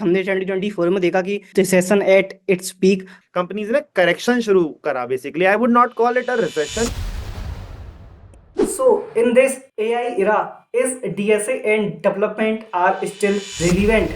हमने 2024 में देखा कि recession at its peak companies ने करेक्शन शुरू करा basically I would not call it a recession So, in this AI era, is DSA and development are still relevant?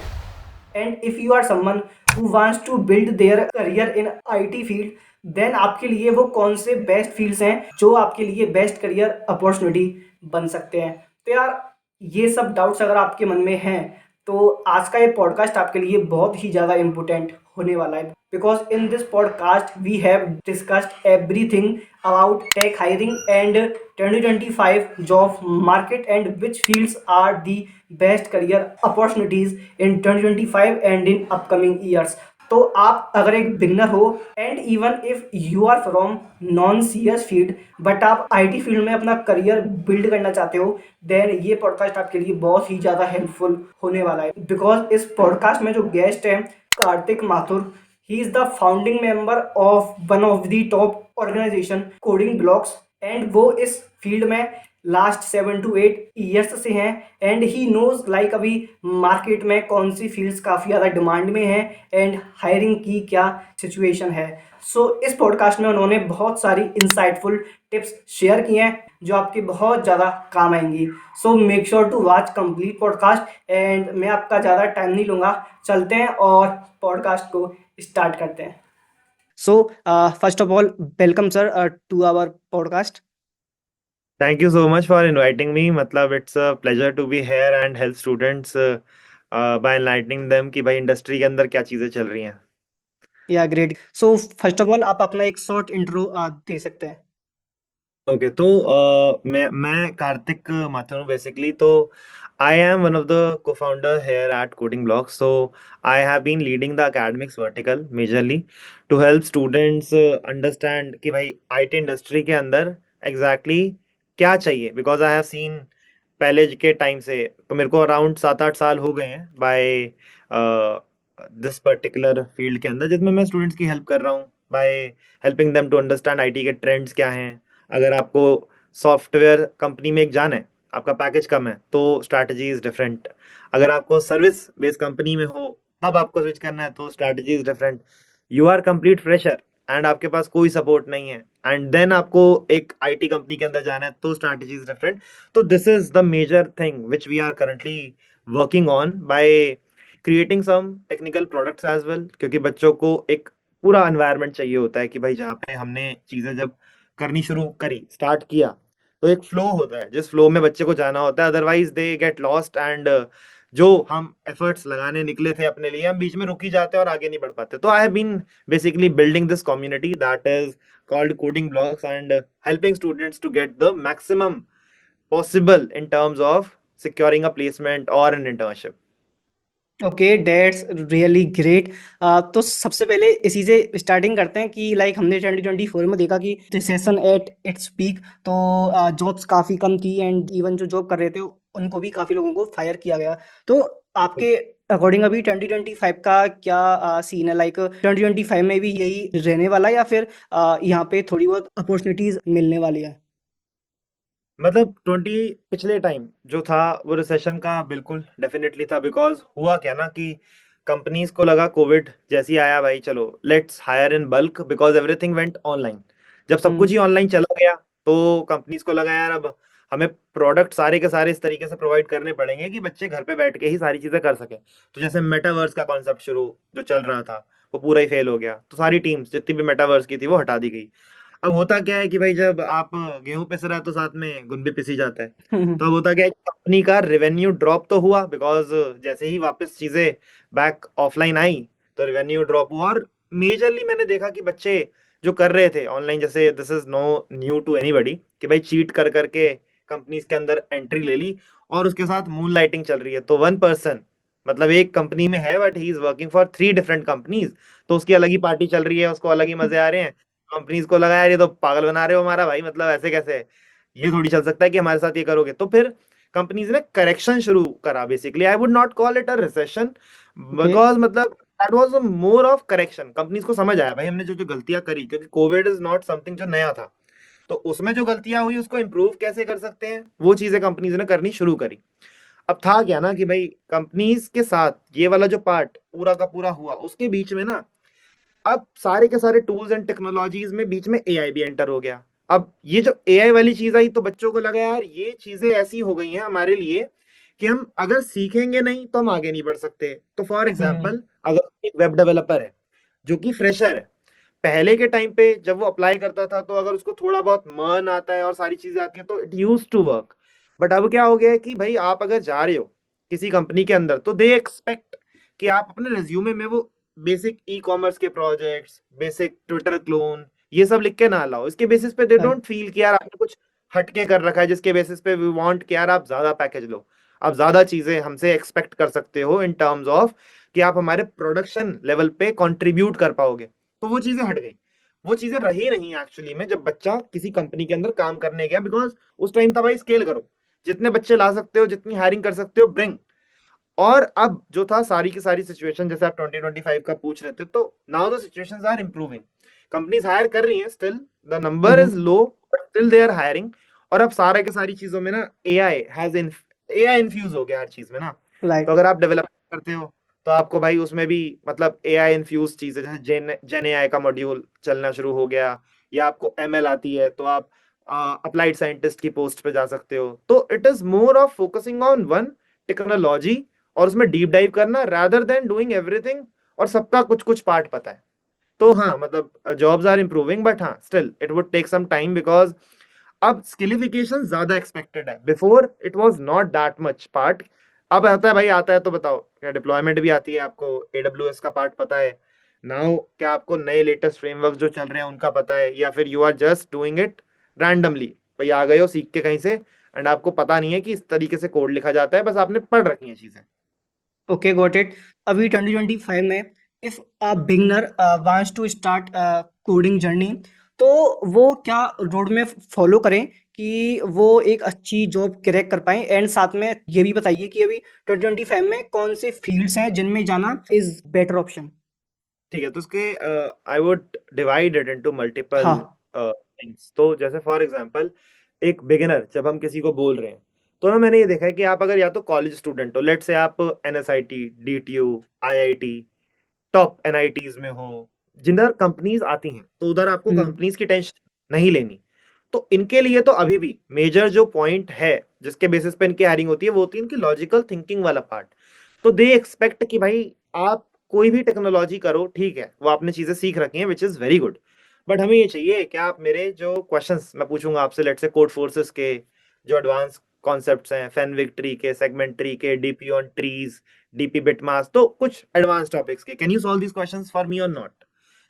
And if you are someone who wants to build their career in IT field, then आपके लिए वो कौन से best fields हैं जो आपके लिए best career opportunity बन सकते हैं। तो यार, ये सब डाउट्स अगर आपके मन में हैं तो आज का ये पॉडकास्ट आपके लिए बहुत ही ज़्यादा इम्पोर्टेंट होने वाला है, because in this podcast we have discussed everything about tech hiring and 2025 job market and which fields are the best career opportunities in 2025 and in upcoming years. तो आप अगर एक बिगनर हो and even if you are from non CS field but आप IT field में अपना career build करना चाहते हो, देन ये पॉडकास्ट आपके लिए बहुत ही ज़्यादा हेल्पफुल होने वाला है। बिकॉज इस पॉडकास्ट में जो गेस्ट है Kartik Mathur, he is the founding member of one of the top organization coding blocks and वो इस फील्ड में लास्ट 7 to 8 ईयर्स से हैं एंड ही नोज लाइक अभी मार्केट में कौन सी फील्ड्स काफ़ी ज़्यादा डिमांड में है एंड हायरिंग की क्या सिचुएशन है। सो इस पॉडकास्ट में उन्होंने बहुत सारी इंसाइटफुल टिप्स शेयर किए हैं जो आपके बहुत ज़्यादा काम आएंगी। So make sure to watch complete podcast and मैं आपका ज़्यादा टाइम नहीं लूँगा, चलते हैं और पॉडकास्ट को स्टार्ट करते हैं। So first of all welcome sir to our podcast. Thank you so much for inviting me मतलब it's a pleasure to be here and help students by enlightening them कि भाई इंडस्ट्री के अंदर क्या चीजें चल रही हैं। या great. So first of all आप अपना एक शॉर्ट इंट्रो दे सकते हैं। ओके तो मैं कार्तिक माथुर हूँ बेसिकली। तो I am one of the co-founder here at Coding Blocks. So I have been leading the academics vertical majorly to help students understand कि भाई IT इंडस्ट्री के अंदर exactly क्या चाहिए, बिकॉज आई हैव सीन पहले के time से, तो मेरे को अराउंड 7-8 साल हो गए हैं बाय दिस पर्टिकुलर फील्ड के अंदर, जिसमें मैं स्टूडेंट्स की हेल्प कर रहा हूँ by helping them to understand IT के ट्रेंड्स क्या हैं। अगर आपको सॉफ्टवेयर कंपनी में एक जाना है, आपका पैकेज कम है तो स्ट्रैटेजी इज डिफरेंट। अगर आपको सर्विस बेस्ड कंपनी में हो तब आपको स्विच करना है तो strategy is different. You are complete fresher and आपके पास कोई सपोर्ट नहीं है एंड देन आपको एक आईटी कंपनी के अंदर जाना है तो स्ट्रैटेजी इज डिफरेंट। तो this is the major thing which we are currently working on by creating some technical products as well, क्योंकि बच्चों को एक पूरा एनवायरनमेंट चाहिए होता है कि भाई जहाँ पे हमने चीजें जब करनी शुरू करी, स्टार्ट किया, तो एक फ्लो होता है जिस फ्लो में बच्चे को जाना होता है, otherwise they get lost and जो हम एफर्ट्स लगाने निकले थे अपने लिए हम बीच में रुक ही जाते हैं और आगे नहीं बढ़ पाते। तो I have been basically building this community that is called Coding Blocks and helping students to get the maximum possible in terms of securing a placement or an internship. Okay, that's really great. तो सबसे पहले इसी से starting करते हैं कि like हमने 2024 में देखा कि रिसेशन एट इट्स पीक, तो जॉब्स काफ़ी कम थी एंड इवन जो जॉब कर रहे थे उनको भी काफ़ी लोगों को फायर किया गया। तो आपके अकॉर्डिंग अभी 2025 का क्या सीन है? लाइक 2025 में भी यही रहने वाला है या फिर यहाँ पे थोड़ी बहुत अपॉर्चुनिटीज मिलने वाली है? मतलब 20 पिछले टाइम जो था वो रिसेशन का बिल्कुल डेफिनेटली था, बिकॉज हुआ क्या ना कि कंपनीज को लगा कोविड जैसी आया भाई चलो let's hire in bulk because everything went online. जब सब कुछ ही ऑनलाइन चला गया तो कंपनीज को लगा यार अब हमें प्रोडक्ट सारे के सारे इस तरीके से प्रोवाइड करने पड़ेंगे कि बच्चे घर पे बैठ के ही सारी चीजें कर सके। तो जैसे मेटावर्स का कॉन्सेप्ट शुरू जो चल रहा था वो पूरा ही फेल हो गया, तो सारी टीम्स जितनी भी मेटावर्स की थी वो हटा दी गई। अब होता क्या है कि भाई जब आप गेहूं पिस रहा है तो साथ में गुण भी पिसी जाता है। तो अब होता क्या है कि कंपनी का रेवेन्यू ड्रॉप तो हुआ, बिकॉज जैसे ही वापस चीजें बैक ऑफलाइन आई तो रेवेन्यू ड्रॉप हुआ। और मेजरली मैंने देखा कि बच्चे जो कर रहे थे ऑनलाइन, जैसे this is no new to anybody कि भाई चीट कर करके कंपनीज के अंदर एंट्री ले ली और उसके साथ मून लाइटिंग चल रही है। तो वन पर्सन मतलब एक कंपनी में है but he is working for 3 different companies, तो उसकी अलग ही पार्टी चल रही है, उसको अलग ही मजे आ रहे हैं। कंपनीज को लगा यार ये तो पागल बना रहे हो हमारा भाई, मतलब ऐसे कैसे, ये थोड़ी चल सकता है कि हमारे साथ ये करोगे। तो फिर कंपनीज ने करेक्शन शुरू करा basically. I would not call it a recession okay. Because मतलब that was more of correction. Companies को समझ आया भाई हमने जो जो गलतियां करी, क्योंकि कोविड इज नॉट समथिंग जो नया था, तो उसमें जो गलतियां हुई उसको इम्प्रूव कैसे कर सकते हैं वो चीजें कंपनीज ने करनी शुरू करी। अब था क्या ना कि भाई कंपनीज के साथ ये वाला जो पार्ट पूरा का पूरा हुआ, उसके बीच में ना अब सारे के सारे टूल्स एंड टेक्नोलॉजीज में बीच में एआई भी एंटर हो गया। अब ये जो एआई वाली चीज आई तो बच्चों को लगा यार ये चीजें ऐसी हो गई हैं हमारे लिए कि हम अगर सीखेंगे नहीं तो हम आगे नहीं बढ़ सकते। तो फॉर हम्म। एग्जाम्पल, अगर एक वेब डेवलपर है जो कि फ्रेशर है, पहले के टाइम पे जब वो अप्लाई करता था तो अगर उसको थोड़ा बहुत मन आता है और सारी चीजें आती हैं तो it use to work. But अब क्या हो गया है कि भाई आप अगर जा रहे हो किसी कंपनी के अंदर तो दे एक्सपेक्ट कि आप अपने रिज्यूमे में वो बेसिक ई कॉमर्स के प्रोजेक्ट्स, बेसिक ट्विटर क्लोन, ये सब लिख के ना लाओ। इसके बेसिस पे दे Right. डोंट फील कि यार आपने कुछ हटके कर रखा है, जिसके बेसिस पे वी वांट कि यार आप ज्यादा पैकेज लो, आप ज्यादा चीजें हमसे एक्सपेक्ट कर सकते हो इन टर्म्स ऑफ कि आप हमारे प्रोडक्शन लेवल पे कंट्रीब्यूट कर पाओगे। तो वो चीजें हट गई, वो चीजें रही नहीं एक्चुअली में जब बच्चा किसी कंपनी के अंदर काम करने गया, बिकॉज उस टाइम था भाई स्केल करो, जितने बच्चे ला सकते हो, जितनी हायरिंग कर सकते हो ब्रिंग। और अब जो था सारी की सारी सिचुएशन, जैसे आप 2025 का पूछ रहे थे, तो now the situations are improving. Companies hire कर रही हैं, still the number is hmm. Low but still they are hiring. और अब सारे के सारी चीजों में ना एआई इन्फ्यूज हो गया हर चीज में ना। तो Right. अगर आप डेवलपमेंट करते हो तो आपको भाई उसमें भी मतलब एआई इन्फ्यूज चीजें, जैसे जेन एआई का मॉड्यूल चलना शुरू हो गया, या आपको एमएल आती है तो आप अप्लाइड साइंटिस्ट की पोस्ट पे जा सकते हो। तो it is more of focusing on one technology और उसमें डीप डाइव करना रादर देन डूइंग एवरीथिंग, और सबका कुछ कुछ पार्ट पता है। तो हाँ मतलब जॉब्स आर इंप्रूविंग, बट हाँ still it would take some time, because अब स्किलिफिकेशन ज्यादा एक्सपेक्टेड है। Before it was not that much part. अब आता है भाई, आता है तो बताओ क्या डिप्लॉयमेंट भी आती है, आपको एडब्ल्यूएस का पार्ट पता है नाउ, क्या आपको नए लेटेस्ट फ्रेमवर्क जो चल रहे हैं उनका पता है, या फिर you are just doing it randomly, भाई आ गए हो सीख के कहीं से एंड आपको पता नहीं है कि इस तरीके से कोड लिखा जाता है, बस आपने पढ़ रखी है चीजें। Okay, got it. अभी 2025 में if a beginner wants to start coding journey, तो वो क्या रोड में फॉलो करें कि वो एक अच्छी जॉब क्रैक कर पाएं? एंड साथ में ये भी बताइए कि अभी 2025 में कौन से फील्ड्स हैं जिनमें जाना इज बेटर ऑप्शन। ठीक है, तो उसके I would divide it into multiple हाँ। थिंग्स। तो जैसे फॉर एग्जांपल, एक बिगिनर जब हम किसी को बोल रहे हैं तो ना मैंने ये देखा है कि आप अगर या तो कॉलेज स्टूडेंट हो, लेट से आप NSIT, DTU, IIT, top NITs में हो, जिधर कंपनीज आती हैं, तो उधर आपको हम्म। कंपनीज की टेंशन नहीं लेनी। तो इनके लिए तो अभी भी मेजर जो पॉइंट है जिसके बेसिस पे इनकी हायरिंग होती है वो होती है इनकी लॉजिकल थिंकिंग वाला पार्ट। तो दे एक्सपेक्ट कि भाई आप कोई भी टेक्नोलॉजी करो, ठीक है, वो आपने चीजें सीख रखी हैं which is very good, but हमें ये चाहिए कि आप मेरे जो क्वेश्चंस मैं पूछूंगा आपसे, लेट से कोड फोर्सेस के जो एडवांस कॉन्सेप्ट्स हैं, फैनविक ट्री के, सेगमेंट ट्री के, DP on trees, DP bitmask, तो कुछ एडवांस टॉपिक्स के, can you solve these questions for me or not?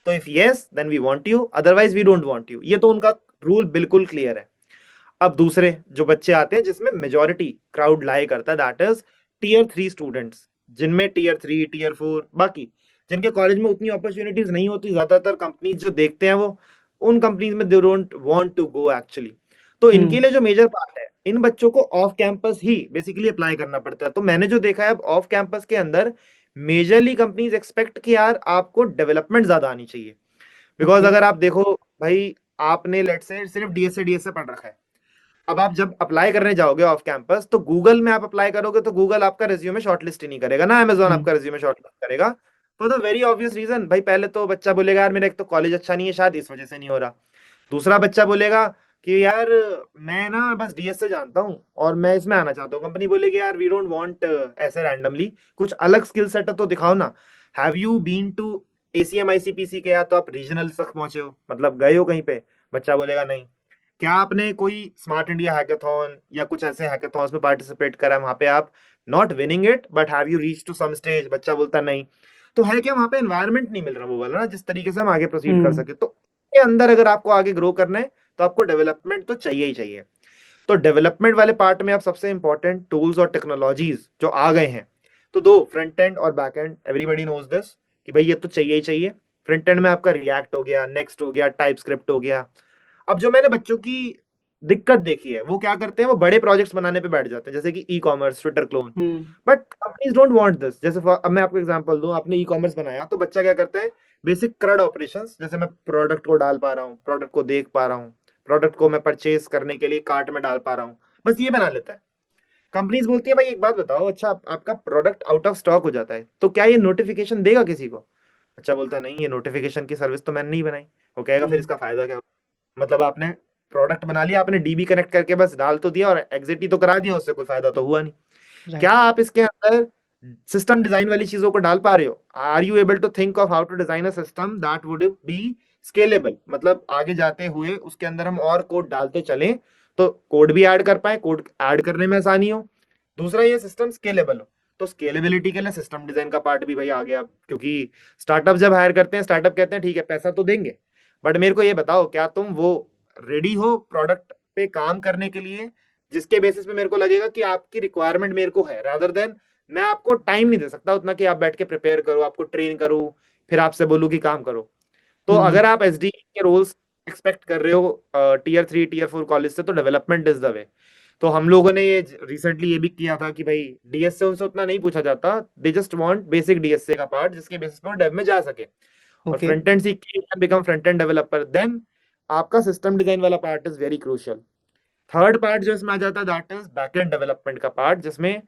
तो if yes then we want you, otherwise we don't want you. ये तो उनका rule बिल्कुल क्लियर है। अब दूसरे जो बच्चे आते हैं जिसमें मेजोरिटी क्राउड लाई करता है, दैट इज टीयर 3 स्टूडेंट्स, जिनमें टीयर 3, टीयर 4, बाकी जिनके कॉलेज में उतनी अपॉर्चुनिटीज नहीं होती, ज्यादातर कंपनीज जो देखते हैं वो उन कंपनीज में they don't want to go actually. तो इनके हम्म। लिए जो मेजर पार्ट है, इन बच्चों को ऑफ कैंपस ही बेसिकली अप्लाई करना पड़ता है। तो मैंने जो देखा है अब ऑफ कैंपस के अंदर मेजरली कंपनीज एक्सपेक्ट कि यार आपको डेवलपमेंट ज्यादा आनी चाहिए। Because okay. अगर आप देखो भाई, आपने लेट से सिर्फ डीएसए पढ़ रखा है, अब आप जब अप्लाई करने जाओगे ऑफ कैंपस तो गूगल में आप अप्लाई करोगे तो गूगल आपका रिज्यूमे शॉर्टलिस्ट ही नहीं करेगा ना, अमेजोन हम्म। आपका रिज्यूमे शॉर्टलिस्ट करेगा। तो द वेरी ऑब्वियस रीजन, भाई पहले तो बच्चा बोलेगा यार मेरा एक तो कॉलेज अच्छा नहीं है, शायद इस वजह से नहीं हो रहा। दूसरा बच्चा बोलेगा कि यार मैं ना बस डीएस से जानता हूँ और मैं इसमें आना चाहता हूँ। कंपनी बोलेगी यार वी डोंट वांट ऐसे रैंडमली, कुछ अलग स्किल सेट तो दिखाओ ना। Have you been to ACM ICPC के, या तो आप रीजनल तक पहुंचे हो, मतलब गए हो कहीं पे? बच्चा बोलेगा नहीं। क्या आपने कोई स्मार्ट इंडिया हैकाथॉन या कुछ ऐसे हैकाथॉन्स में पार्टिसिपेट करा है, वहां पे आप not winning it but have you reach to some stage? बच्चा बोलता नहीं। तो है क्या, वहां पे एनवायरनमेंट नहीं मिल रहा वो वाला ना जिस तरीके से हम आगे प्रोसीड कर हम्म। सके। तो के अंदर अगर आपको आगे ग्रो करना है तो आपको डेवलपमेंट तो चाहिए ही चाहिए। तो डेवलपमेंट वाले पार्ट में आप सबसे इंपॉर्टेंट टूल्स और टेक्नोलॉजीज जो आ गए हैं, तो दो, फ्रंट एंड और back end, everybody knows this कि भाई ये तो चाहिए ही चाहिए। फ्रंट एंड में आपका रिएक्ट हो गया, नेक्स्ट हो गया, टाइप स्क्रिप्ट हो गया। अब जो मैंने बच्चों की दिक्कत देखी है वो क्या करते हैं, वो बड़े प्रोजेक्ट्स बनाने पे बैठ जाते हैं जैसे कि e commerce, Twitter clone. Hmm. But companies don't want this. जैसे अब मैं आपको एग्जांपल दूं, आपने ई कॉमर्स बनाया तो बच्चा क्या करता है, बेसिक क्रड ऑपरेशंस, जैसे मैं प्रोडक्ट को डाल पा रहा हूँ, प्रोडक्ट को देख पा रहा हूँ, प्रोडक्ट को मैं परचेज करने के लिए कार्ट में डाल पा रहा हूँ, बस ये बना लेता है। कंपनीज बोलती है भाई एक बात बताओ, अच्छा आपका प्रोडक्ट आउट ऑफ स्टॉक हो जाता है तो क्या ये नोटिफिकेशन देगा किसी को? अच्छा बोलता है नहीं, ये नोटिफिकेशन की सर्विस तो मैंने नहीं बनाई। वो कहेगा फिर हम्म। इसका फायदा क्या? मतलब आपने प्रोडक्ट बना लिया, आपने डीबी कनेक्ट करके बस डाल तो दिया और एग्जिट ही तो करा दिया, उससे कोई फायदा तो हुआ नहीं। क्या राइट। आप इसके अंदर सिस्टम डिजाइन वाली चीजों को डाल पा रहे हो? Are you able to think of how to design a system that would be scalable, मतलब आगे जाते हुए उसके अंदर हम और कोड डालते चलें तो कोड भी ऐड कर पाए, कोड ऐड करने में आसानी हो, दूसरा ये सिस्टम स्केलेबल हो। तो स्केलेबिलिटी के लिए सिस्टम डिजाइन का पार्ट भी भाई आ गया, क्योंकि स्टार्टअप जब हायर करते हैं, स्टार्टअप कहते हैं ठीक है पैसा तो देंगे, बट मेरे को ये बताओ क्या तुम वो रेडी हो प्रोडक्ट पे काम करने के लिए जिसके बेसिस पे मेरे को लगेगा कि आपकी रिक्वायरमेंट मेरे को है, रादर देन मैं आपको टाइम नहीं दे सकता उतना कि आप बैठ के प्रिपेयर करो, आपको ट्रेन करूं, फिर आपसे बोलूं कि काम करो। तो हम्म। अगर आप एसडी के रोल्स एक्सपेक्ट कर रहे हो टियर 3 टियर 4 कॉलेज से, तो डेवलपमेंट इज द वे। तो हम लोगों ने ये रिसेंटली ये भी किया था कि भाई डीएस से उनसे उतना नहीं पूछा जाता, they just want basic DSA का पार्ट जिसके बेसिस पर डेव में जा सके, और ओके। फ्रंट एंड सीख के you can become front end developer, then आपका सिस्टम डिजाइन वाला part is very crucial. Third part जो इसमें आ जाता है दैट इज बैकएंड डेवलपमेंट का पार्ट, जिसमें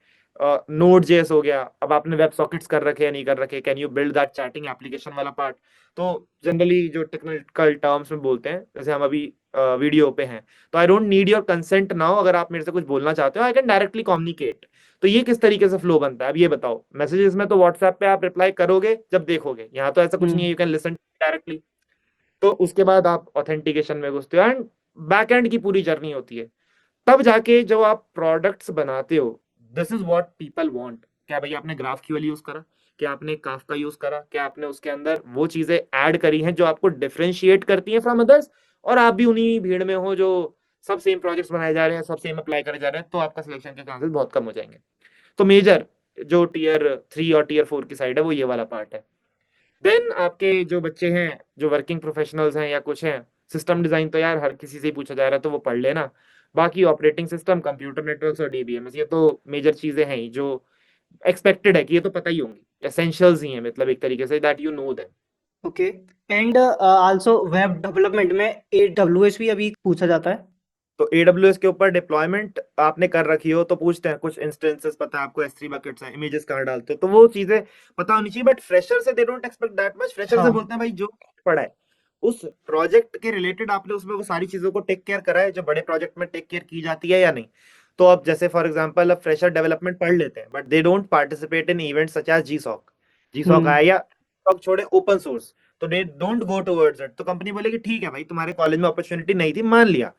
नोड जेएस हो गया, अब आपने वेब सॉकेट्स कर रखे या नहीं कर रखे, can you build that chatting application वाला पार्ट। तो जनरली जो टेक्निकल टर्म्स में बोलते हैं, जैसे हम अभी वीडियो पे हैं, तो I don't need your consent now, अगर आप मेरे से कुछ बोलना चाहते हो आई कैन डायरेक्टली कम्युनिकेट। तो ये किस तरीके से फ्लो बनता है अब ये बताओ? मैसेजेस में तो व्हाट्सएप पे आप रिप्लाई करोगे जब देखोगे, यहाँ तो ऐसा कुछ नहीं है, हम्म। You can listen directly. तो उसके बाद आप ऑथेंटिकेशन में घुसते हो एंड बैकएंड की पूरी जर्नी होती है। तब जाके जो आप प्रोडक्ट्स बनाते हो, this is what people want. क्या भैया आपने ग्राफ क्यूएल यूज करा, क्या आपने काफका यूज करा, क्या आपने उसके अंदर वो चीजें ऐड करी हैं जो आपको डिफरेंशिएट करती हैं फ्रॉम अदर्स, और आप भी उन्हीं भीड़ में हो जो सब सेम प्रोजेक्ट्स बनाए जा रहे हैं, सब सेम अप्लाई करे जा रहे हैं, तो आपका सिलेक्शन के चांसेस बहुत कम हो जाएंगे। तो मेजर जो टियर 3 और टियर 4 की साइड है वो ये वाला पार्ट है। देन आपके जो बच्चे हैं, जो वर्किंग प्रोफेशनल्स हैं या कुछ हैं, सिस्टम डिजाइन तो यार हर किसी से ही पूछा जा रहा है तो वो पढ़ लेना। बाकी ऑपरेटिंग सिस्टम, कंप्यूटर नेटवर्क्स और डीबीएमएस, ये तो मेजर चीजें हैं ही जो एक्सपेक्टेड है कि ये तो पता ही होंगी, एसेंशियल्स ही हैं, मतलब एक तरीके say that you know them. Okay. And also web development में AWS भी अभी पूछा जाता है। तो AWS के ऊपर डिप्लॉयमेंट आपने कर रखी हो तो पूछते हैं, कुछ इंस्टेंसेस पता है आपको, S3 बकेट्स हैं, इमेजेस कहाँ डालते हो, तो वो चीजें पता होनी चाहिए। बट फ्रेशर से they don't expect that much, fresher से हाँ। बोलते हैं भाई जो पढ़ा है उस प्रोजेक्ट के रिलेटेड आपने उसमें वो सारी चीजों को टेक केयर करा है जो बड़े प्रोजेक्ट में टेक केयर की जाती है या नहीं। तो अब जैसे फॉर एग्जांपल अब फ्रेशर डेवलपमेंट पढ़ लेते हैं but they don't participate in events such as GSoC, GSoC hmm. आया या जीसॉक छोड़े ओपन सोर्स, तो they don't go towards it. तो कंपनी बोलेगी ठीक है भाई तुम्हारे कॉलेज में अपॉर्चुनिटी नहीं थी मान लिया,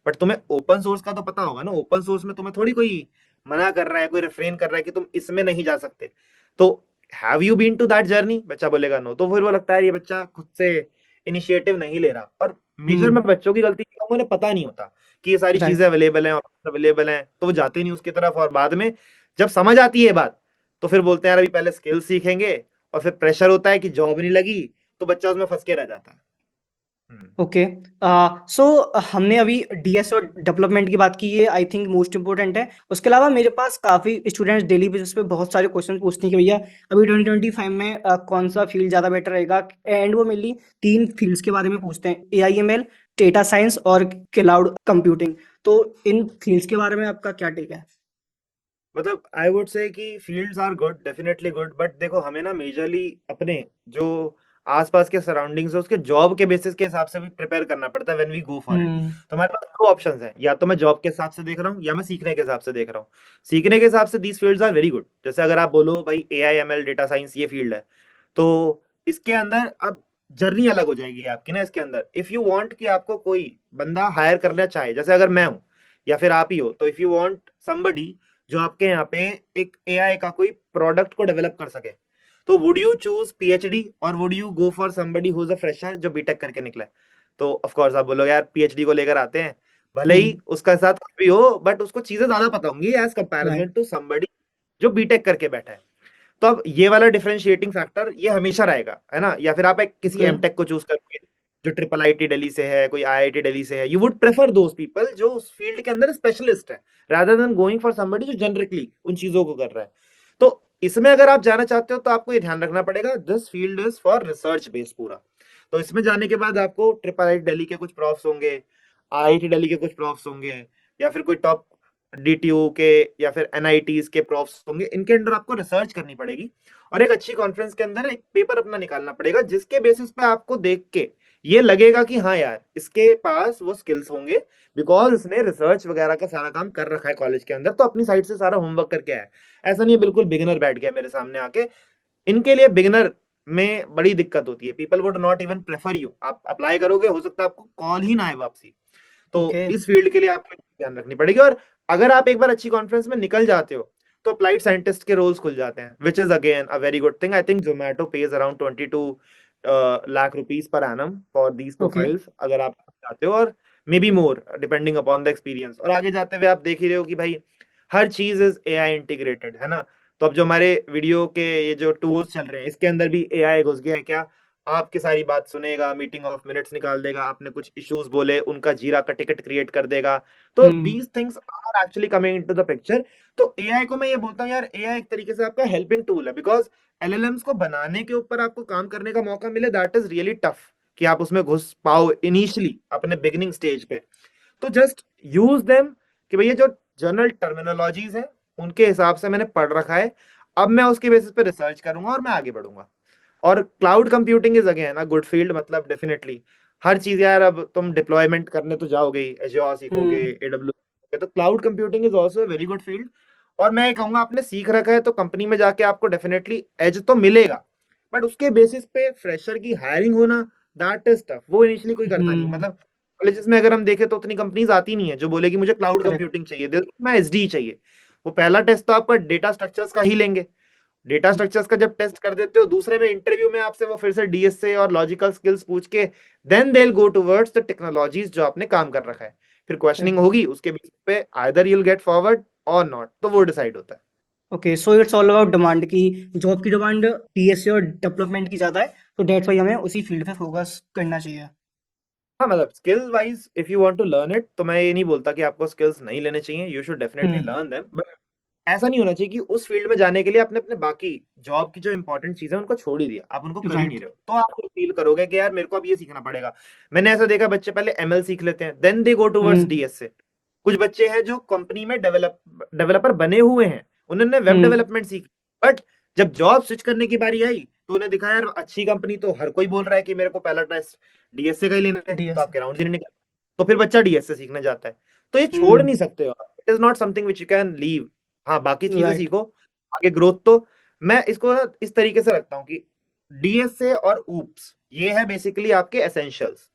बट तुम्हें ओपन सोर्स का तो पता होगा ना, ओपन सोर्स में तुम्हें थोड़ी कोई मना कर रहा है, कोई रिफ्रेन कर रहा है कि तुम इसमें नहीं जा सकते। तो have you been to that journey? बच्चा बोलेगा नो, तो फिर वो लगता है ये बच्चा खुद से इनिशिएटिव नहीं ले रहा। और मेजर में हम्म। बच्चों की गलती है उन्हें पता नहीं होता कि ये सारी चीजें राइट। अवेलेबल हैं, अवेलेबल हैं, तो वो जाते नहीं उसकी तरफ, और बाद में जब समझ आती है बात तो फिर बोलते हैं यार अभी पहले स्किल सीखेंगे, और फिर प्रेशर होता है कि जॉब नहीं लगी, तो बच्चा उसमें फंस के रह जाता है। हम्म। ओके। सो हमने अभी डीएस और डेवलपमेंट की बात की, ये आई थिंक मोस्ट इंपॉर्टेंट है। उसके अलावा मेरे पास काफ़ी स्टूडेंट्स डेली बेसिस पे बहुत सारे क्वेश्चन पूछते हैं कि भैया अभी 2025 में कौन सा फील्ड ज़्यादा बेटर रहेगा, एंड वो मेनली 3 फील्ड्स के बारे में पूछते हैं: AIML, डेटा साइंस और क्लाउड कंप्यूटिंग। तो इन फील्ड्स के बारे में आपका क्या टेक है? मतलब आई वुड से कि fields are good, definitely good, but देखो हमें ना मेजरली अपने जो आसपास के सराउंडिंग्स है उसके जॉब के बेसिस के हिसाब से भी प्रिपेयर करना पड़ता है when we go for it. Hmm. तो हमारे पास दो ऑप्शंस हैं, या तो मैं जॉब के हिसाब से देख रहा हूँ या मैं सीखने के हिसाब से देख रहा हूँ। सीखने के हिसाब से these fields are very good, जैसे अगर आप बोलो भाई AI ML डेटा साइंस ये फील्ड है, तो इसके अंदर अब जर्नी अलग हो जाएगी आपकी ना। इसके अंदर इफ यू वांट कि आपको कोई बंदा हायर करना चाहे, जैसे अगर मैं हूं या फिर आप ही हो, तो इफ यू वांट समबडी जो आपके यहाँ पे एक AI का कोई प्रोडक्ट को डेवलप कर सके, तो वुड यू चूज PhD और would you go for somebody who is a fresher जो बीटेक करके निकला है? तो ऑफ कोर्स आप बोलोगे यार PhD को लेकर आते हैं, भले ही हम्म। उसका साथ कुछ भी हो बट उसको चीजें ज्यादा पता होंगी as comparison right. To somebody जो बीटेक करके बैठा है। तो अब ये वाला डिफरेंशिएटिंग फैक्टर ये हमेशा रहेगा, है ना? या फिर आप एक किसी ओके। एमटेक को चूज करोगे जो IIIT दिल्ली से है, कोई IIT दिल्ली से है, you would prefer those people जो उस फील्ड के अंदर स्पेशलिस्ट है, rather than going for somebody जो जनरिकली उन चीजों को कर रहा है। तो इसमें अगर आप जाना चाहते हो तो आपको ये ध्यान रखना पड़ेगा this field is for research base पूरा। तो इसमें जाने के बाद आपको IIIT दिल्ली के कुछ प्रॉफ्स होंगे, IIT दिल्ली के कुछ प्रॉफ्स होंगे, या फिर कोई टॉप डीटीयू के या फिर एनआईटीज के प्रोफ्स होंगे, इनके अंडर आपको रिसर्च करनी पड़ेगी और एक अच्छी कॉन्फ्रेंस के अंदर एक पेपर अपना निकालना पड़ेगा, जिसके बेसिस पे आपको देख के ये लगेगा कि हाँ यार इसके पास वो स्किल्स होंगे, बिकॉज इसने रिसर्च वगैरह का सारा काम कर रखा है कॉलेज के अंदर, तो अपनी साइड से सारा होमवर्क करके आया है। ऐसा नहीं है बिल्कुल बिगिनर बैठ गया मेरे सामने आके। इनके लिए बिगिनर में बड़ी दिक्कत होती है, people would not even prefer you. आप अप्लाई करोगे, हो सकता है आपको कॉल ही ना आए वापसी। तो ओके। इस फील्ड के लिए आपको ध्यान रखनी पड़ेगी। और अगर आप एक बार अच्छी कॉन्फ्रेंस में निकल जाते हो तो अप्लाइड साइंटिस्ट के रोल्स खुल जाते हैं, which is again a very good thing. I think Zomato page around 22 lakh rupees per annum for these okay. Profiles, अगर आप चाहते हो, और may be more depending upon the experience. और आगे जाते हुए आप देख ही रहे हो कि भाई हर चीज इज एआई इंटीग्रेटेड, है ना। तो अब जो हमारे वीडियो के ये जो टूल्स चल रहे हैं, इसके अंदर भी एआई घुस गया है क्या। आपकी सारी बात सुनेगा, मीटिंग ऑफ मिनट्स निकाल देगा, आपने कुछ इश्यूज बोले उनका जीरा का टिकट क्रिएट कर देगा। तो hmm. These things are actually coming into the picture. तो एआई को मैं ये बोलता हूँ यार, एआई एक तरीके से आपका हेल्पिंग टूल है, बिकॉज एलएलएम्स को बनाने के ऊपर आपको काम करने का मौका मिले, दैट इज रियली टफ कि आप उसमें घुस पाओ इनिशियली अपने बिगिनिंग स्टेज पे। तो जस्ट यूज देम कि भैया जो जनरल टर्मिनोलॉजीज हैं उनके हिसाब से मैंने पढ़ रखा है, अब मैं उसके बेसिस पे रिसर्च करूंगा और मैं आगे बढ़ूंगा। और cloud computing is again a good field, मतलब डेफिनेटली हर चीज यार, अब तुम डिप्लॉयमेंट करने तो जाओगे ही, एज़्योर सीखोगे, हम्म। एडब्ल्यू, तो cloud computing is also a very good field. और मैं ये कहूंगा आपने सीख रखा है तो कंपनी में जाके आपको डेफिनेटली एज तो मिलेगा, बट उसके बेसिस पे फ्रेशर की हायरिंग होना, दैट इज टफ। वो इनिशियली कोई करता नहीं है, हम्म। मतलब कॉलेजेस में अगर हम देखें तो उतनी कंपनीज आती नहीं है जो बोले कि मुझे क्लाउड करेक्ट। कंप्यूटिंग चाहिए, मैं एसडी चाहिए। वो पहला टेस्ट तो आपका डेटा स्ट्रक्चर्स का ही लेंगे, डेटा स्ट्रक्चर्स का जब टेस्ट कर देते हो, दूसरे में इंटरव्यू में आपसे वो फिर से डीएसए और लॉजिकल स्किल्स पूछ के then they will go towards the technologies जो आपने काम कर रखा है, फिर क्वेश्चनिंग होगी, उसके बेसिस पे either you will get forward और नॉट, तो वो डिसाइड होता है। Okay, so it's all about demand की। जॉब की डिमांड टीएसए और डेवलपमेंट की ज़्यादा है, तो डेट्स वाई हमें उसी फील्ड पे फोकस करना चाहिए। हाँ, मतलब skill wise if you want to learn it, तो मैं ये नहीं बोलता कि आपको स्किल्स नहीं लेने चाहिए, you should definitely hmm. Learn them, but ऐसा नहीं होना चाहिए कि उस फील्ड में जाने के लिए आपने अपने बाकी जॉब की जो इंपॉर्टेंट चीजें उनको छोड़ ही दिया, आप उनको कर ही नहीं राइट। रहे हो, तो आप फील करोगे कि यार मेरे को अब ये सीखना पड़ेगा। मैंने ऐसा देखा, बच्चे पहले एमएल सीख लेते हैं, then they go towards hmm. DSA. कुछ बच्चे हैं जो कंपनी में डेवलपर बने हुए हैं, उन्होंने वेब हम्म। डेवलपमेंट सीखी, बट जब जॉब स्विच करने की बारी आई तो उन्हें दिखा यार अच्छी कंपनी तो हर कोई बोल रहा है कि मेरे को पहला टेस्ट डीएसए का ही लेना है, तो डीएसए। आपके राउंड ही नहीं निकल, तो फिर बच्चा डीएसए सीखने जाता है। तो ये छोड़ हम्म। नहीं सकते हो, it is not something which you can leave. हाँ, बाकी चीजें राइट। सीखो, आगे ग्रोथ। तो मैं इसको ना इस तरीके से रखता हूँ कि डीएसए और ऊप्स ये है बेसिकली आपके एसेंशियल्स।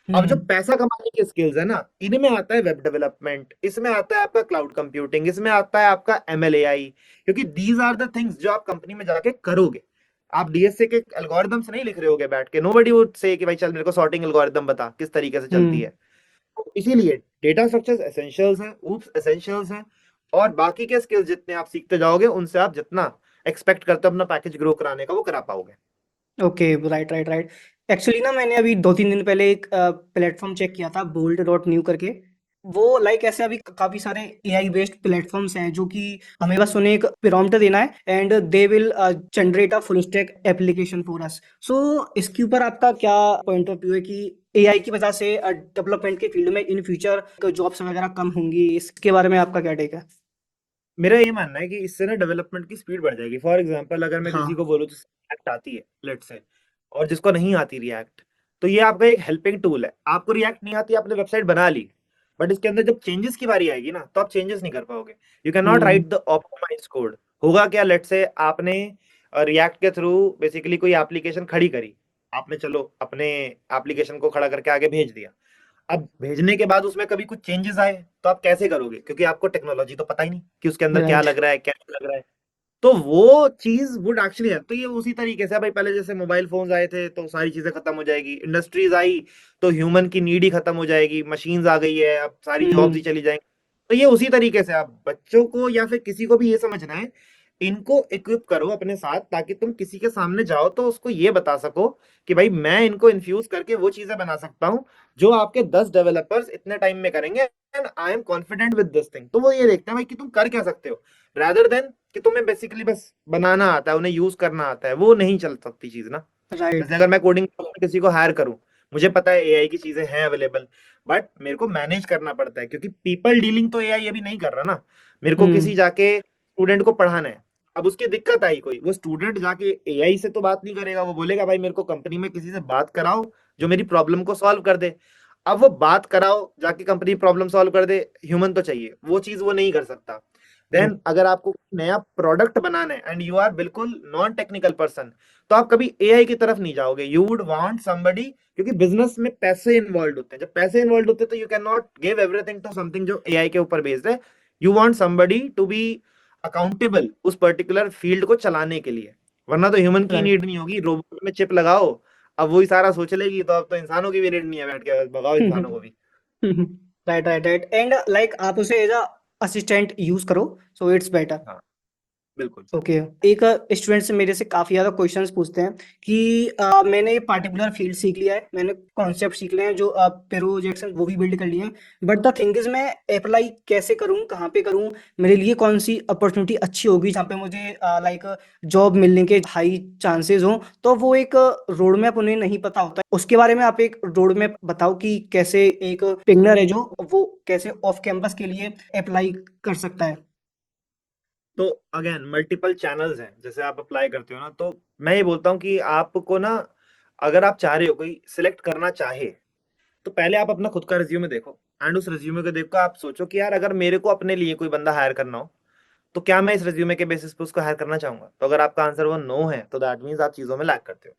अब जो हम्म। पैसा कमाने की स्किल्स है ना, इनमें आता है वेब डेवलपमेंट, इसमें आता है आपका क्लाउड कंप्यूटिंग, इसमें आता है आपका एमएलएआई, क्योंकि दीज आर द थिंग्स जो आप कंपनी में जाके करोगे। आप डीएसए के एल्गोरिदम्स नहीं लिख रहे होगे बैठ के, नोबडी वुड से कि भाई चल मेरे को सॉर्टिंग एल्गोरिदम बता किस तरीके से चलती हम्म। है। तो इसीलिए डेटा स्ट्रक्चर्स एसेंशियल्स हैं, ऊप्स एसेंशियल्स हैं, और बाकी के स्किल्स जितने आप सीखते जाओगे उनसे आप जितना एक्सपेक्ट करते हो अपना पैकेज ग्रो कराने का, वो करा पाओगे। Okay. Right, right, right. Actually ना मैंने अभी 2-3 दिन पहले एक प्लेटफॉर्म चेक किया था, बोल्ट डॉट न्यू करके। वो लाइक ऐसे अभी काफी सारे एआई बेस्ड प्लेटफॉर्म्स हैं जो कि हमें बस उन्हें एक प्रॉम्प्ट देना है and they will generate a full stack application for us. So इसके ऊपर आपका क्या पॉइंट ऑफ व्यू है कि एआई की वजह से डेवलपमेंट के फील्ड में इन फ्यूचर जॉब्स वगैरह कम होंगी, इसके बारे में आपका क्या टेक है? मेरा ये मानना है कि इससे ना डेवलपमेंट की स्पीड बढ़ जाएगी। फॉर एग्जांपल अगर मैं किसी हाँ। को बोलूँ जिसको रिएक्ट आती है लेट से, और जिसको नहीं आती रिएक्ट, तो ये आपका एक हेल्पिंग टूल है। आपको रिएक्ट नहीं आती, आपने वेबसाइट बना ली, बट इसके अंदर जब चेंजेस की बारी आएगी ना तो आप चेंजेस नहीं कर पाओगे, you can not hmm. Write the optimized code. होगा क्या, लेट से आपने रिएक्ट के थ्रू बेसिकली कोई एप्लीकेशन खड़ी करी, आपने चलो अपने एप्लीकेशन को खड़ा करके आगे भेज दिया, अब भेजने के बाद उसमें कभी कुछ चेंजेस आए तो आप कैसे करोगे, क्योंकि आपको टेक्नोलॉजी तो पता ही नहीं कि उसके अंदर क्या राइट। लग रहा है क्या नहीं लग रहा है। तो वो चीज वुड एक्चुअली है, तो ये उसी तरीके से है भाई, पहले जैसे मोबाइल फोन्स आए थे तो सारी चीजें खत्म हो जाएगी, इंडस्ट्रीज आई तो ह्यूमन की नीड ही खत्म हो जाएगी, मशीन्स आ गई है अब सारी जॉब्स ही हम्म। चली जाएंगी। तो ये उसी तरीके से आप बच्चों को या फिर किसी को भी ये समझना है, इनको इक्विप करो अपने साथ, ताकि तुम किसी के सामने जाओ तो उसको ये बता सको कि भाई मैं इनको इन्फ्यूज करके वो चीजें बना सकता हूँ जो आपके 10 डेवलपर्स इतने टाइम में करेंगे, and I am confident with this thing. तो वो ये देखते हैं भाई कि तुम कर क्या सकते हो, rather देन कि तुम्हें बेसिकली बस बनाना आता है, उन्हें यूज करना आता है, वो नहीं चल सकती चीज ना। राइट। जैसे अगर मैं कोडिंग किसी को हायर करूं, मुझे पता है एआई की चीजें हैं अवेलेबल, बट मेरे को मैनेज करना पड़ता है, क्योंकि पीपल डीलिंग तो एआई अभी नहीं कर रहा ना। मेरे को किसी हम्म। जाके स्टूडेंट को पढ़ाना है, अब उसकी दिक्कत आई कोई, वो स्टूडेंट जाके एआई से तो बात नहीं करेगा, वो बोलेगा भाई मेरे को कंपनी में किसी से बात कराओ जो मेरी प्रॉब्लम को सॉल्व कर दे। अब वो बात कराओ जाके कंपनी प्रॉब्लम सॉल्व कर दे, ह्यूमन तो चाहिए, वो चीज वो नहीं कर सकता। देन अगर आपको नया प्रोडक्ट बनाना है एंड यू आर बिल्कुल नॉन टेक्निकल पर्सन, तो आप कभी एआई की तरफ नहीं जाओगे, यू वुड वांट समबडी, क्योंकि बिजनेस में पैसे इन्वॉल्व होते हैं, जब पैसे इन्वॉल्व होते हैं तो you can not give everything to something जो एआई के ऊपर बेस्ड है। You want somebody to be accountable उस पर्टिकुलर फील्ड को चलाने के लिए, वरना तो ह्यूमन की राइट। नीड नहीं होगी, रोबोट में चिप लगाओ, अब वही सारा सोच लेगी, तो अब तो इंसानों की भी नीड नहीं है, बैठ के भगाओ इंसानों को भी। Right right right, and like आप उसे एज अ असिस्टेंट यूज करो, सो इट्स बेटर। हाँ बिल्कुल। ओके। एक स्टूडेंट से मेरे से काफ़ी ज़्यादा क्वेश्चंस पूछते हैं कि मैंने ये पार्टिकुलर फील्ड सीख लिया है, मैंने कॉन्सेप्ट सीख लिए हैं, जो प्रोजेक्ट्स हैं वो भी बिल्ड कर लिए हैं, बट द थिंग इज मैं अप्लाई कैसे करूँ, कहाँ पे करूँ, मेरे लिए कौन सी अपॉर्चुनिटी अच्छी होगी जहाँ पे मुझे लाइक जॉब मिलने के हाई चांसेस हों, तो वो एक रोड मैप उन्हें नहीं पता होता है। उसके बारे में आप एक रोड मैप बताओ कि कैसे एक बिगनर है जो वो कैसे ऑफ कैंपस के लिए अप्लाई कर सकता है। तो अगेन मल्टीपल चैनल्स हैं, जैसे आप अप्लाई करते हो ना, तो मैं ये बोलता हूँ कि आपको ना, अगर आप चाह रहे हो कोई सिलेक्ट करना चाहे, तो पहले आप अपना खुद का रिज्यूमे देखो, एंड उस रिज्यूमे को देखो आप सोचो कि यार अगर मेरे को अपने लिए कोई बंदा हायर करना हो, तो क्या मैं इस रिज्यूमे के बेसिस पे उसको हायर करना चाहूंगा। तो अगर आपका आंसर वो नो है, तो दैट मीन्स आप चीजों में लैक करते हो।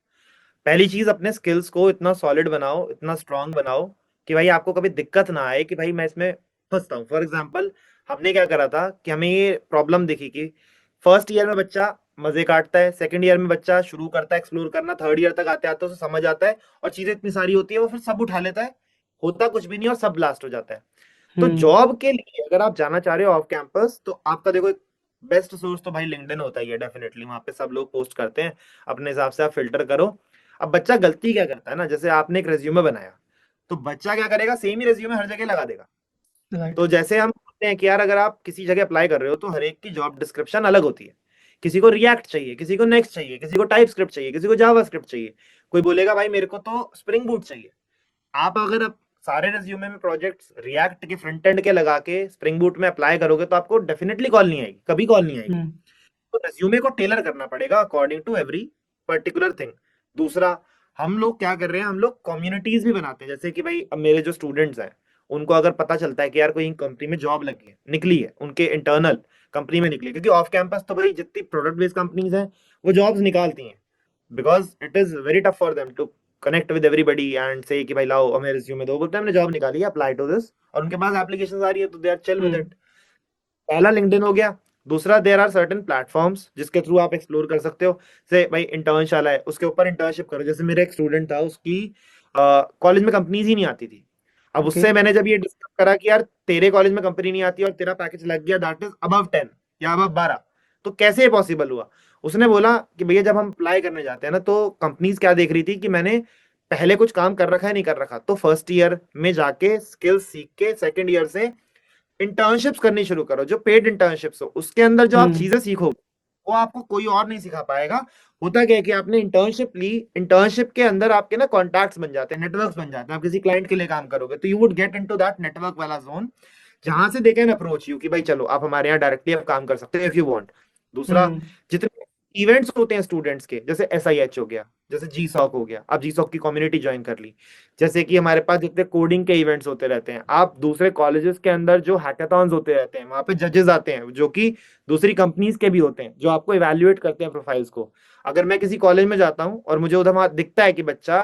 पहली चीज, अपने स्किल्स को इतना सॉलिड बनाओ, इतना स्ट्रांग बनाओ कि भाई आपको कभी दिक्कत ना आए कि भाई मैं इसमें फंसता हूँ। फॉर एग्जाम्पल, हमने क्या करा था कि हमें ये प्रॉब्लम दिखी कि फर्स्ट ईयर में बच्चा मजे काटता है, सेकंड ईयर में बच्चा शुरू करता है एक्सप्लोर करना, थर्ड ईयर तक आते आते उसे समझ आता है, और चीजें इतनी सारी होती है वो फिर सब उठा लेता है, होता कुछ भी नहीं और सब ब्लास्ट हो जाता है। तो हम्म। जॉब के लिए अगर आप जाना चाह रहे हो ऑफ कैंपस, तो आपका देखो एक बेस्ट सोर्स तो भाई लिंक्डइन होता ही है, डेफिनेटली वहां पे सब लोग पोस्ट करते हैं, अपने हिसाब से आप फिल्टर करो। अब बच्चा गलती क्या करता है ना, जैसे आपने एक रेज्यूमे बनाया, तो बच्चा क्या करेगा, सेम ही रेज्यूमे हर जगह लगा देगा। राइट। तो जैसे हम बोलते हैं कि यार अगर आप किसी जगह अप्लाई कर रहे हो, तो हर एक की जॉब डिस्क्रिप्शन अलग होती है, किसी को रिएक्ट चाहिए, किसी को नेक्स्ट चाहिए, किसी को टाइप स्क्रिप्ट चाहिए, किसी को जावा स्क्रिप्ट चाहिए, कोई बोलेगा भाई मेरे को तो स्प्रिंग बूट चाहिए। आप अगर अब सारे रिज्यूमे में प्रोजेक्ट्स रिएक्ट के फ्रंट एंड के लगा के स्प्रिंग बूट में अप्लाई करोगे, तो आपको डेफिनेटली कॉल नहीं आएगी, कभी कॉल नहीं आएगी। हम्म। तो रेज्यूमे को टेलर करना पड़ेगा according to every particular thing. दूसरा, हम लोग क्या कर रहे हैं, हम लोग कम्युनिटीज भी बनाते हैं, जैसे कि भाई अब मेरे जो स्टूडेंट्स हैं, उनको अगर पता चलता है कि यार कोई कंपनी में जॉब लगी है, निकली है, उनके इंटरनल कंपनी में निकली है, क्योंकि ऑफ कैंपस तो भाई जितनी प्रोडक्ट बेस्ड कंपनीज हैं वो जॉब्स निकालती हैं, because it is very tough for them to connect with everybody and say कि भाई लाओ हमें रिज्यूमे दो, बोलते हैं हमने जॉब निकाली है, अप्लाई टू दिस, और उनके पास एप्लीकेशन आ रही है, तो they are chill with hmm. It. पहला लिंक्डइन हो गया। दूसरा, देर आर सर्टेन प्लेटफॉर्म्स जिसके थ्रू आप एक्सप्लोर कर सकते हो, से भाई इंटर्नशाला है, उसके ऊपर इंटर्नशिप करो। जैसे मेरा एक स्टूडेंट था, उसकी कॉलेज में कंपनीज ही नहीं आती थी। अब ओके। उससे मैंने जब ये डिस्कस करा कि यार तेरे कॉलेज में कंपनी नहीं आती और तेरा पैकेज लग गया दैट इज अबव 10 या अबव 12, तो कैसे ये पॉसिबल हुआ। उसने बोला कि भैया जब हम अप्लाई करने जाते हैं ना, तो कंपनीज क्या देख रही थी कि मैंने पहले कुछ काम कर रखा है नहीं कर रखा, तो फर्स्ट ईयर में जाके स्किल्स सीख के सेकंड ईयर से इंटर्नशिप्स करनी शुरू करो, जो पेड इंटर्नशिप्स हो, उसके अंदर जो आप हम्म। चीजें सीखोगे वो आपको कोई और नहीं सिखा पाएगा। होता क्या है कि आपने इंटर्नशिप ली, इंटर्नशिप के अंदर आपके ना कॉन्टैक्ट्स बन जाते हैं, नेटवर्क्स बन जाते हैं, आप किसी क्लाइंट के लिए काम करोगे तो you would get into that network वाला जोन, जहां से दे कैन अप्रोच यू कि भाई चलो आप हमारे यहाँ डायरेक्टली आप काम कर सकते हो इफ यू वांट। दूसरा, हम्म। जितने इवेंट्स होते हैं स्टूडेंट्स के, जैसे SIH हो गया, जैसे जी सॉक हो गया, आप जी सॉक की कम्युनिटी ज्वाइन कर ली, जैसे कि हमारे पास जितने कोडिंग के इवेंट्स होते रहते हैं, आप दूसरे कॉलेजेस के अंदर जो हैकाथॉन्स होते रहते हैं, वहां पे जजेस आते हैं जो कि दूसरी कंपनीज के भी होते हैं, जो आपको इवेल्युएट करते हैं प्रोफाइल्स को। अगर मैं किसी कॉलेज में जाता हूँ और मुझे उधर वहां दिखता है कि बच्चा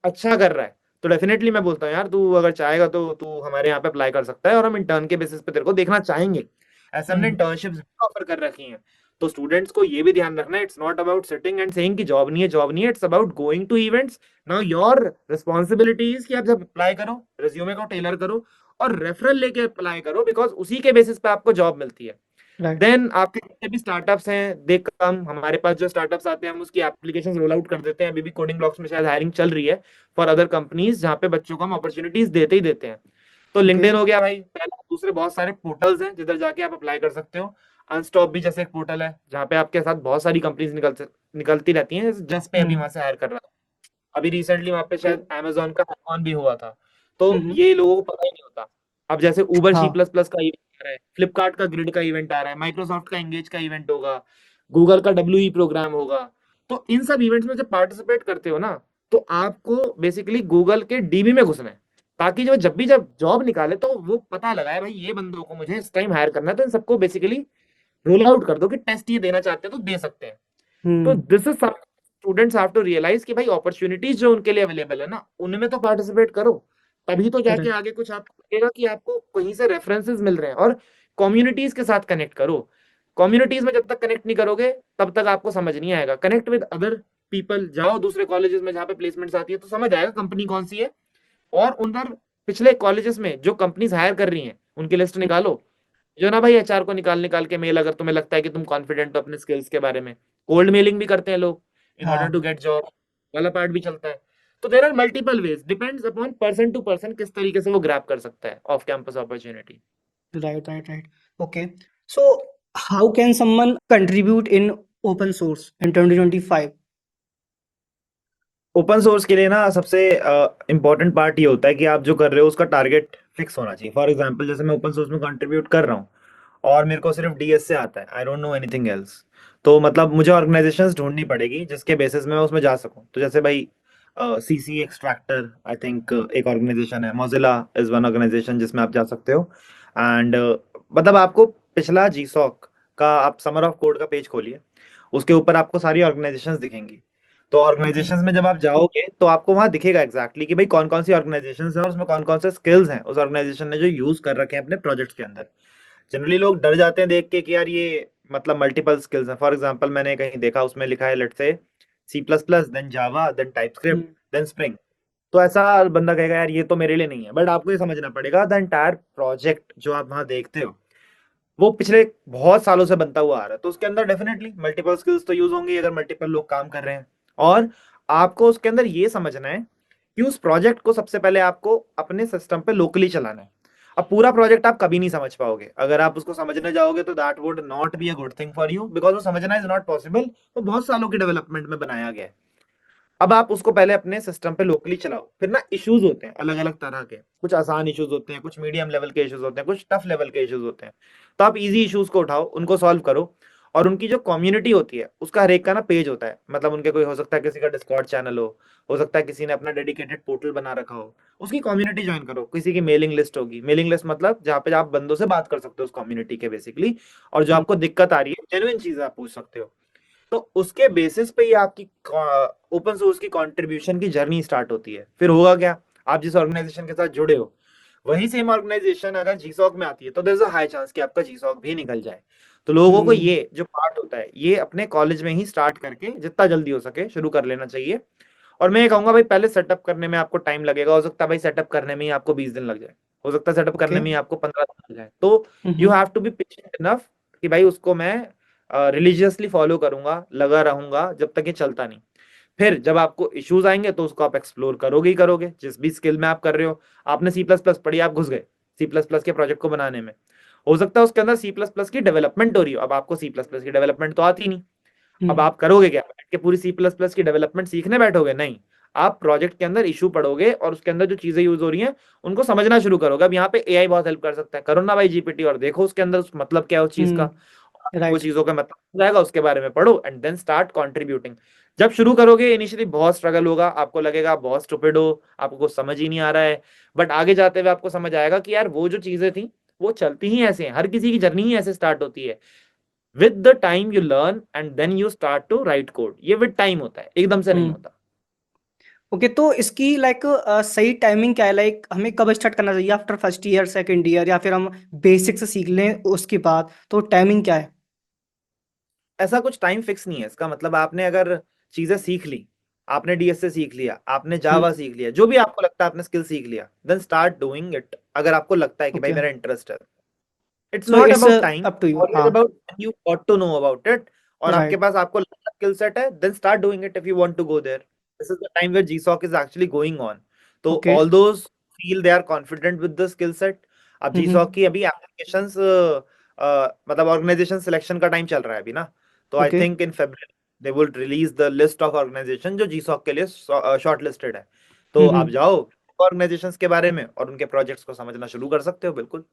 अच्छा कर रहा है, तो डेफिनेटली मैं बोलता हूँ यार तू अगर चाहेगा तो तू हमारे यहाँ पे अप्लाई कर सकता है, और हम इंटर्न के बेसिस पे तेरे को देखना चाहेंगे। ऐसे हमने हम्म। इंटर्नशिप्स भी ऑफर कर रखी हैं। तो स्टूडेंट्स को ये भी ध्यान रखना है, it's not about sitting and saying कि जॉब नहीं है, जॉब नहीं है, it's about going to events. Now your responsibility is कि आप जब अप्लाई करो, रिज्यूमे को टेलर करो और रेफरल लेके अप्लाई करो, बिकॉज उसी के बेसिस पे आपको जॉब मिलती है। राइट। देन आपके जितने भी स्टार्टअप्स हैं देख, हम हमारे पास जो स्टार्टअप्स आते हैं हम उसकी एप्लीकेशन रोल आउट कर देते हैं। अभी भी कोडिंग ब्लॉक्स में शायद हायरिंग चल रही है फॉर अदर कंपनीज, जहाँ पे बच्चों को हम अपॉर्चुनिटीज देते ही देते हैं। तो ओके। लिंक्डइन हो गया भाई पहला, दूसरे बहुत सारे पोर्टल्स हैं जिधर जाके आप अप्लाई कर सकते हो। अनस्टॉप भी जैसे एक पोर्टल है जहाँ पे आपके साथ बहुत सारी कंपनीज निकलती रहती हैं, जस्ट पे अभी हम्म। वहां से हायर कर रहा है। अभी रिसेंटली वहां पे ओके। शायद अमेजोन का हैकॉन भी हुआ था, तो हम्म। ये लोगों को पता ही नहीं होता। अब जैसे उबर सी हाँ। प्लस प्लस का इवेंट आ रहा है, फ्लिपकार्ट का ग्रिड का इवेंट आ रहा है, माइक्रोसॉफ्ट का एंगेज का इवेंट होगा, गूगल का डब्ल्यू प्रोग्राम होगा। तो इन सब इवेंट्स में जब पार्टिसिपेट करते हो ना, तो आपको बेसिकली गूगल के डीबी में घुसना है, ताकि जब जॉब निकाले तो वो पता लगाए भाई ये बंदों को मुझे इस टाइम हायर करना है, तो इन सबको बेसिकली रोल आउट कर दो कि टेस्ट ये देना चाहते हैं तो दे सकते हैं। तो hmm. This is something students have to realise कि भाई अपॉर्चुनिटीज जो उनके लिए अवेलेबल है ना, उनमें तो पार्टिसिपेट करो, तभी तो जाके करेक्ट। आगे कुछ आपको लगेगा कि आपको कहीं से रेफरेंसेस मिल रहे हैं। और कम्युनिटीज के साथ कनेक्ट करो। कम्युनिटीज में जब तक कनेक्ट नहीं करोगे तब तक आपको समझ नहीं आएगा। कनेक्ट विद अदर पीपल, जाओ दूसरे कॉलेजेस में जहाँ पे प्लेसमेंट्स आती है, तो समझ आएगा कंपनी कौन सी है। और उधर पिछले कॉलेजेस में जो कंपनीज हायर कर रही हैं उनकी लिस्ट निकालो। जो ना भाई एचआर को निकाल निकाल के मेल, अगर तुम्हें लगता है कि तुम कॉन्फिडेंट हो अपने स्किल्स के बारे में, कोल्ड मेलिंग भी करते हैं लोग इन ऑर्डर टू हाँ। गेट जॉब, वाला पार्ट भी चलता है। तो there are multiple ways, depends upon person to person किस तरीके से वो ग्रैब कर सकता है off campus opportunity. Right, right, right. Okay. So, how can someone contribute in open source in 2025? Open source के लिए ना सबसे इंपॉर्टेंट पार्ट ये होता है कि आप जो कर रहे हो उसका टारगेट फिक्स होना चाहिए। फॉर एग्जांपल जैसे मैं ओपन सोर्स में कंट्रीब्यूट कर रहा हूँ और मेरे को सिर्फ डीएस से आता है, I don't know anything else, तो मतलब मुझे ऑर्गेनाइजेशंस ढूंढनी पड़ेगी जिसके बेसिस में मैं उसमें जा सकूँ। तो जैसे भाई सीसी एक्सट्रैक्टर आई थिंक एक ऑर्गेनाइजेशन है, मोजिला इज वन ऑर्गेनाइजेशन जिसमें आप जा सकते हो। एंड मतलब आपको पिछला जीसॉक का आप समर ऑफ कोड का पेज खोलिए, उसके ऊपर आपको सारी ऑर्गेनाइजेशंस दिखेंगी। तो Okay. ऑर्गेनाइजेशंस में जब आप जाओगे तो आपको वहां दिखेगा एग्जैक्टली कि भाई कौन कौन सी ऑर्गेनाइजेशंस हैं और उसमें कौन कौन से स्किल्स हैं उस ऑर्गेनाइजेशन ने जो यूज कर रखे हैं अपने प्रोजेक्ट्स के अंदर। जनरली लोग डर जाते हैं देख के कि यार ये मतलब मल्टीपल स्किल्स हैं। फॉर एग्जांपल मैंने कहीं देखा उसमें लिखा है let's say C plus plus then Java then TypeScript Hmm. Then spring. तो ऐसा बंदा कहेगा यार ये तो मेरे लिए नहीं है, बट आपको ये समझना पड़ेगा द एंटायर प्रोजेक्ट जो आप वहां देखते हो वो पिछले बहुत सालों से बनता हुआ आ रहा है, तो उसके अंदर डेफिनेटली मल्टीपल स्किल्स तो यूज होंगी अगर मल्टीपल लोग काम कर रहे हैं। और आपको उसके अंदर ये समझना है कि उस प्रोजेक्ट को सबसे पहले आपको अपने सिस्टम पे लोकली चलाना है। अब पूरा प्रोजेक्ट आप कभी नहीं समझ पाओगे, अगर आप उसको समझने जाओगे तो that would not be a good thing for you, because वो समझना इज नॉट पॉसिबल। वो बहुत सालों की डेवलपमेंट में बनाया गया है। अब आप उसको पहले अपने सिस्टम पे लोकली चलाओ, फिर ना इश्यूज होते हैं अलग अलग तरह के, कुछ आसान इश्यूज होते हैं, कुछ मीडियम लेवल के इश्यूज होते हैं, कुछ टफ लेवल के इश्यूज होते हैं। तो आप इजी इश्यूज को उठाओ, उनको सॉल्व करो। और उनकी जो कम्युनिटी होती है उसका हर एक का ना पेज होता है, मतलब उनके कोई हो सकता है किसी का डिस्कॉर्ड चैनल हो सकता है किसी ने अपना डेडिकेटेड पोर्टल बना रखा हो, उसकी कम्युनिटी ज्वाइन करो। किसी की मेलिंग लिस्ट होगी, मेलिंग लिस्ट मतलब जहाँ पे आप बंदों से बात कर सकते हो उस कम्युनिटी के बेसिकली, और जो Hmm. आपको दिक्कत आ रही है जेन्युइन चीजें आप पूछ सकते हो। तो उसके बेसिस पे ही आपकी ओपन सोर्स की कंट्रीब्यूशन की जर्नी स्टार्ट होती है। फिर होगा क्या, आप जिस ऑर्गेनाइजेशन के साथ जुड़े हो वही सेम ऑर्गेनाइजेशन अगर जीसॉक में आती है तो there is a high chance कि आपका जीसॉक भी निकल जाए। तो लोगों को Hmm. ये जो पार्ट होता है ये अपने कॉलेज में ही स्टार्ट करके जितना जल्दी हो सके शुरू कर लेना चाहिए। और मैं ये कहूंगा भाई पहले सेटअप करने में आपको टाइम लगेगा, हो सकता है भाई सेटअप करने में ही आपको 20 दिन लग जाए, हो सकता है सेटअप करने Okay. में ही आपको 15 दिन लग जाए। तो you Mm-hmm. Have to be patient enough कि भाई उसको मैं रिलीजियसली फॉलो करूंगा, लगा रहूंगा जब तक ये चलता नहीं। फिर जब आपको इश्यूज आएंगे तो उसको आप एक्सप्लोर करोगे ही करोगे, जिस भी स्किल में आप कर रहे हो। आपने सी प्लस प्लस पढ़ी, आप घुस गए सी प्लस प्लस के प्रोजेक्ट को बनाने में, हो सकता है उसके अंदर सी प्लस प्लस की डेवलपमेंट हो रही हो, अब आपको सी प्लस प्लस की डेवलपमेंट तो आती नहीं। अब Hmm. आप करोगे क्या, बैठ के पूरी सी प्लस प्लस की डेवलपमेंट सीखने बैठोगे? नहीं, आप प्रोजेक्ट के अंदर इशू पढ़ोगे और उसके अंदर जो चीजें यूज हो रही हैं उनको समझना शुरू करोगे। अब यहाँ पे एआई बहुत हेल्प कर सकता है, करो ना भाई जीपीटी और देखो उसके अंदर मतलब क्या है उस चीज का। Hmm. वो Right. चीजों का मतलब हो जाएगा, उसके बारे में पढ़ो एंड देन स्टार्ट कंट्रीब्यूटिंग। जब शुरू करोगे इनिशियली बहुत स्ट्रगल होगा, आपको लगेगा आप बहुत स्टूपिड हो, आपको कुछ समझ ही नहीं आ रहा है। बट आगे जाते हुए आपको समझ आएगा कि यार वो जो चीजें थी वो चलती ही ऐसे हैं, हर किसी की जर्नी ही ऐसे स्टार्ट होती है। With the time you learn and then you start to write code. ये विद टाइम होता है, एकदम से नहीं Hmm. होता। ओके, तो इसकी लाइक सही टाइमिंग क्या है? लाइक हमें कब स्टार्ट करना चाहिए? After first year, second year, या फिर हम बेसिक से सीख लें उसके बाद? तो टाइमिंग क्या है? ऐसा कुछ टाइम फिक्स नहीं है, इसका मतलब आपने अगर चीजें सीख ली, आपने डीएस से सीख लिया, आपने हम्म। जावा सीख लिया, जो भी आपको लगता है आपने स्किल सीख लिया, देन स्टार्ट डूइंग इट। अगर आपको लगता है कि भाई ओके, मेरा इंटरेस्ट है, it's so not it's about time, up to you. Always हाँ। About you got to know about it. और आपके राइट। पास आपको स्किल सेट है, then start doing it if you want to go there. This is the time where GSoC is actually going on. तो okay. All those feel they are confident with the skill set. अब GSoC हम्म। की अभी applications मतलब organisation selection का time चल रहा है अभी ना, तो I okay. Think in February they will release the list of organisation जो जीसॉक के लिए शॉर्ट लिस्टेड है। तो आप हम्म। जाओ, ऑर्गेनाइजेशंस के बारे में और उनके प्रोजेक्ट्स को समझना शुरू कर सकते हो, बिल्कुल।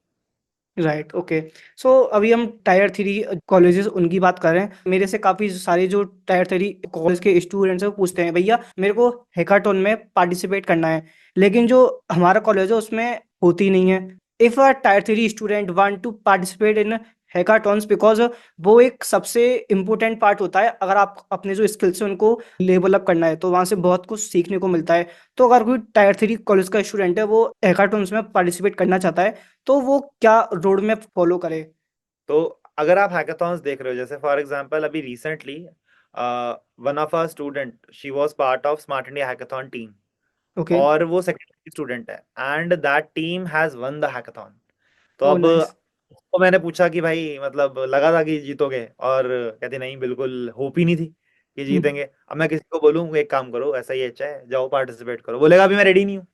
Right, okay. सो अभी हम टायर थ्री कॉलेजेस उनकी बात कर रहे हैं। मेरे से काफ़ी सारे जो टायर थ्री कॉलेज के स्टूडेंट्स हैं वो पूछते हैं, भैया मेरे को हैकाथॉन में पार्टिसिपेट करना है, लेकिन जो हमारा कॉलेज है उसमें होती नहीं है। If a tier three student want to participate in hackathons, because वो एक सबसे इम्पोर्टेंट पार्ट होता है। अगर आप अपने जो स्किल्स हैं उनको लेवल अप करना है तो वहाँ से बहुत कुछ सीखने को मिलता है। तो अगर कोई टायर थ्री कॉलेज का स्टूडेंट है वो हैकाथॉन्स में पार्टिसिपेट करना चाहता है, तो वो क्या रोड मैप फॉलो करे? तो अगर आप हैकाथॉन्स देख रहे हो, जैसे फॉर एग्जांपल अभी recently one of a student, she was part of smart India hackathon team, okay. और वो सेकेंडरी स्टूडेंट है, and that team has one the hackathon. तो ओ अब नाइस। उसको मैंने पूछा कि भाई मतलब लगा था कि जीतोगे, और कहती नहीं, बिल्कुल होप ही नहीं थी कि जीतेंगे। अब मैं किसी को बोलूँ एक काम करो, ऐसा ही अच्छा है, जाओ पार्टिसिपेट करो, बोलेगा अभी मैं रेडी नहीं हूँ।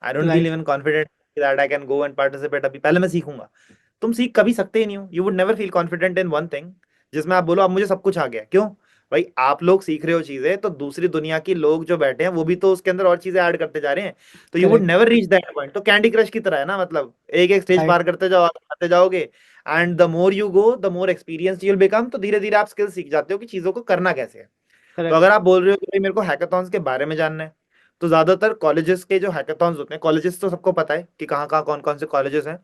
I don't feel right. Even confident that I can go and participate, अभी पहले मैं सीखूंगा। तुम सीख कभी सकते ही नहीं हो, you would never feel confident in one thing जिसमें आप बोलो अब मुझे सब कुछ आ गया। क्यों भाई? आप लोग सीख रहे हो चीजें, तो दूसरी दुनिया की लोग जो बैठे हैं वो भी तो उसके अंदर और चीजें ऐड करते जा रहे हैं, तो you would correct. Never reach that point. तो कैंडी क्रश की तरह है ना, मतलब एक एक स्टेज राइट। पार करते जाओ, आते जाओगे, and the more you go the more experience you will become. तो धीरे धीरे आप स्किल सीख जाते हो कि चीजों को करना कैसे है। तो करेक्ट। अगर आप बोल रहे हो कि भाई मेरे को हैकाथॉन्स के बारे में जानना है, तो ज्यादातर कॉलेजेस के जो हैकाथॉन्स होते हैं, कॉलेजेस तो सबको पता है कि कहाँ कहाँ कौन कौन से कॉलेजेस हैं।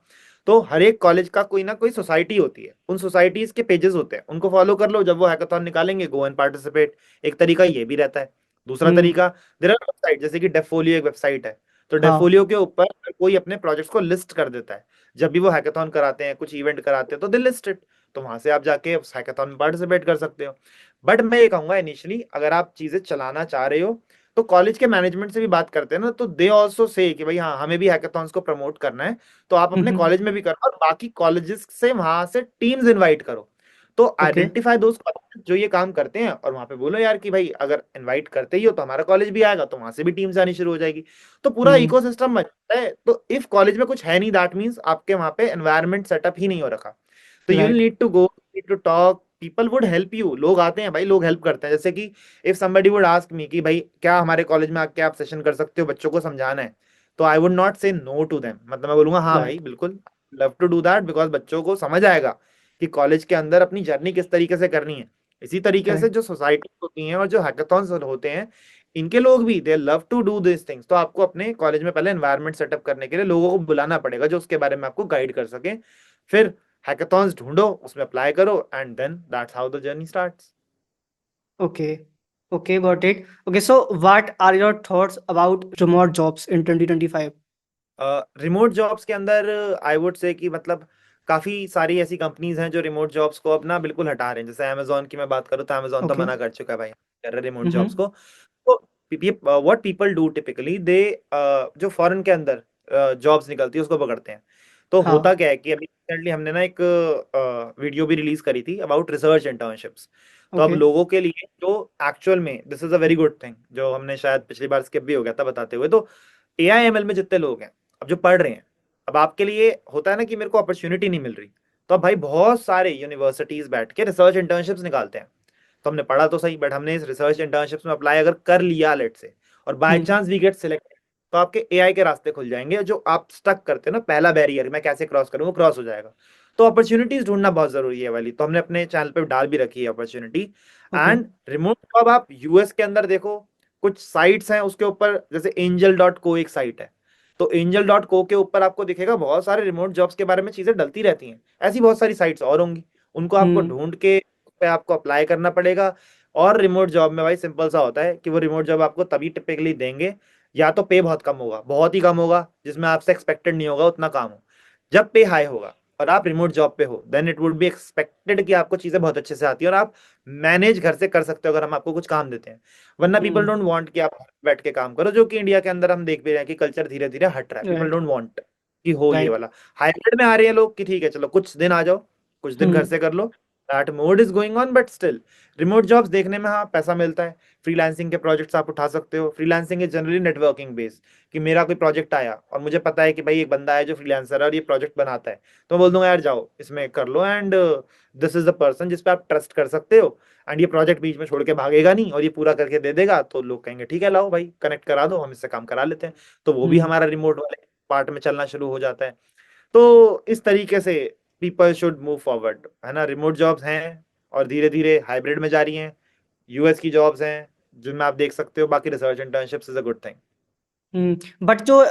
तो हर एक कॉलेज का कोई ना कोई सोसाइटी होती है, उन सोसाइटीज के पेजेस होते हैं, उनको फॉलो कर लो। जब वो हैकाथॉन निकालेंगे, गो एंड पार्टिसिपेट। एक तरीका ये भी रहता है। दूसरा हम्म। तरीका, देयर आर वेबसाइट, जैसे कि डेफोलियो एक वेबसाइट है। तो हाँ। डेफोलियो के ऊपर कोई अपने प्रोजेक्ट्स को लिस्ट कर देता है। जब भी वो हैकाथॉन कराते हैं, कुछ इवेंट कराते हैं, तो दे लिस्ट इट। तो वहां से आप जाके उस हैकाथॉन में पार्टिसिपेट कर सकते हो। बट मैं ये कहूंगा, इनिशियली अगर आप चीजें चलाना चाह रहे हो, तो कॉलेज के मैनेजमेंट से भी बात करते हैं ना, तो दे ऑल्सो से कि भाई हाँ, हमें भी हैकाथॉन्स को प्रमोट करना है। तो आप अपने हम्म। कॉलेज में भी करो, और बाकी कॉलेजेस से वहां से टीम्स इनवाइट करो। तो ओके। आइडेंटिफाई दोस्त कॉलेज जो ये काम करते हैं, और वहां पे बोलो यार कि भाई अगर इनवाइट करते ही हो तो हमारा कॉलेज भी आएगा, तो वहां से भी टीम्स आनी शुरू हो जाएगी। तो पूरा हम्म। इकोसिस्टम बन जाता है। तो इफ कॉलेज में कुछ है नहीं, दैट मीन्स आपके वहां पे एनवायरमेंट सेटअप ही नहीं हो रखा। तो you right. Need to go, need to talk, people would help you. लोग आते हैं भाई, लोग हेल्प करते हैं। जैसे कि if somebody would ask me कि भाई क्या हमारे कॉलेज में आके आप सेशन कर सकते हो, बच्चों को समझाना है, तो I would not say no to them. मतलब मैं बोलूंगा हाँ भाई राइट। बिल्कुल, love to do that, because बच्चों को समझ आएगा कि कॉलेज के अंदर अपनी जर्नी किस तरीके से करनी है। इसी तरीके से करेक्ट। जो सोसाइटी होती हैं और जो हैकाथॉन्स होते हैं, इनके लोग भी they love to do this things. तो आपको अपने कॉलेज में पहले एनवायरनमेंट सेटअप करने के लिए लोगों को बुलाना पड़ेगा जो उसके बारे में आपको गाइड कर सके। फिर हैकाथॉन्स ढूंढो, उसमें अप्लाई करो, and then that's how the journey starts. Okay. Okay, got it. Okay, so what are your thoughts about remote jobs in 2025? Remote jobs के अंदर आई वुड से कि मतलब काफ़ी सारी ऐसी कंपनीज हैं जो रिमोट जॉब्स को अपना बिल्कुल हटा रहे हैं। जैसे अमेजोन की मैं बात करूँ, तो अमेजोन तो ओके। मना कर चुका है भाई, कर रहे रिमोट जॉब्स हम्म। को। तो व्हाट पीपल डू टिपिकली, दे जो फॉरेन के अंदर जॉब्स निकलती है उसको पकड़ते हैं। तो होता हाँ। क्या है कि अभी रिसेंटली हमने ना एक वीडियो भी रिलीज करी थी अबाउट रिसर्च इंटर्नशिप्स। तो अब ओके। लोगों के लिए जो एक्चुअल में this is a very good thing, जो हमने शायद पिछली बार स्किप भी हो गया था बताते हुए, तो एआईएमएल में जितने लोग हैं अब जो पढ़ रहे हैं, अब आपके लिए होता है ना कि मेरे को अपॉर्चुनिटी नहीं मिल रही, तो अब भाई बहुत सारे यूनिवर्सिटीज बैठ के रिसर्च इंटर्नशिप्स निकालते हैं। तो हमने पढ़ा तो सही, बट हमने इस रिसर्च इंटर्नशिप्स में अप्लाई अगर कर लिया लेट से, और by hmm. Chance we get select, तो आपके एआई के रास्ते खुल जाएंगे। जो आप स्टक करते हैं ना, पहला बैरियर मैं कैसे क्रॉस करूँ, वो क्रॉस हो जाएगा। तो अपॉर्चुनिटीज ढूंढना बहुत जरूरी है वाली, तो हमने अपने चैनल पे डाल भी रखी है opportunity. Okay. And remote job आप यूएस के अंदर देखो, कुछ साइट्स हैं उसके ऊपर, जैसे एंजल डॉट को एक साइट है। तो एंजल डॉट को के ऊपर आपको दिखेगा बहुत सारे रिमोट जॉब्स के बारे में चीजें डलती रहती हैं। ऐसी बहुत सारी साइट्स और होंगी, उनको आपको हम्म। ढूंढ के उस पे आपको अप्लाई करना पड़ेगा। और रिमोट जॉब में भाई सिंपल सा होता है कि वो रिमोट जॉब आपको तभी टिपिकली देंगे, या तो पे बहुत कम होगा, बहुत ही कम होगा, जिसमें आपसे एक्सपेक्टेड नहीं होगा उतना काम हो। जब पे हाई होगा और आप रिमोट जॉब पे हो, then it would be expected कि आपको चीजें बहुत अच्छे से आती है और आप मैनेज घर से कर सकते हो अगर हम आपको कुछ काम देते हैं। वरना पीपल हम्म। डोंट वांट कि आप बैठ के काम करो, जो कि इंडिया के अंदर हम देख भी रहे हैं कि कल्चर धीरे धीरे हट रहा है। People right. डोंट वांट कि हो ये राइट। वाला। हाइब्रिड में आ रहे हैं लोग कि ठीक है चलो कुछ दिन आ जाओ, कुछ दिन घर हम्म। से कर लो, that mode is going on, but still remote jobs देखने में हाँ पैसा मिलता है। फ्रीलांसिंग के प्रोजेक्ट्स आप उठा सकते हो। Freelancing is generally networking based, कि मेरा कोई प्रोजेक्ट आया और मुझे पता है कि भाई एक बंदा है जो फ्रीलांसर है और ये प्रोजेक्ट बनाता है, तो मैं बोल दूंगा यार जाओ इसमें कर लो, and this is the person जिस पे आप ट्रस्ट कर सकते हो, एंड ये प्रोजेक्ट बीच में छोड़ के भागेगा नहीं और ये पूरा करके दे देगा, तो लोग कहेंगे ठीक है लाओ भाई कनेक्ट करा दो, हम इससे काम करा लेते हैं। तो वो भी हम्म हमारा रिमोट वाले पार्ट में चलना शुरू हो जाता है। तो इस तरीके से पीपल शुड मूव फॉरवर्ड, है ना। रिमोट जॉब्स हैं और धीरे धीरे हाइब्रिड में जा रही हैं। यूएस की जॉब्स हैं जिनमें आप देख सकते हो। बाकी research internships is a good thing. But जो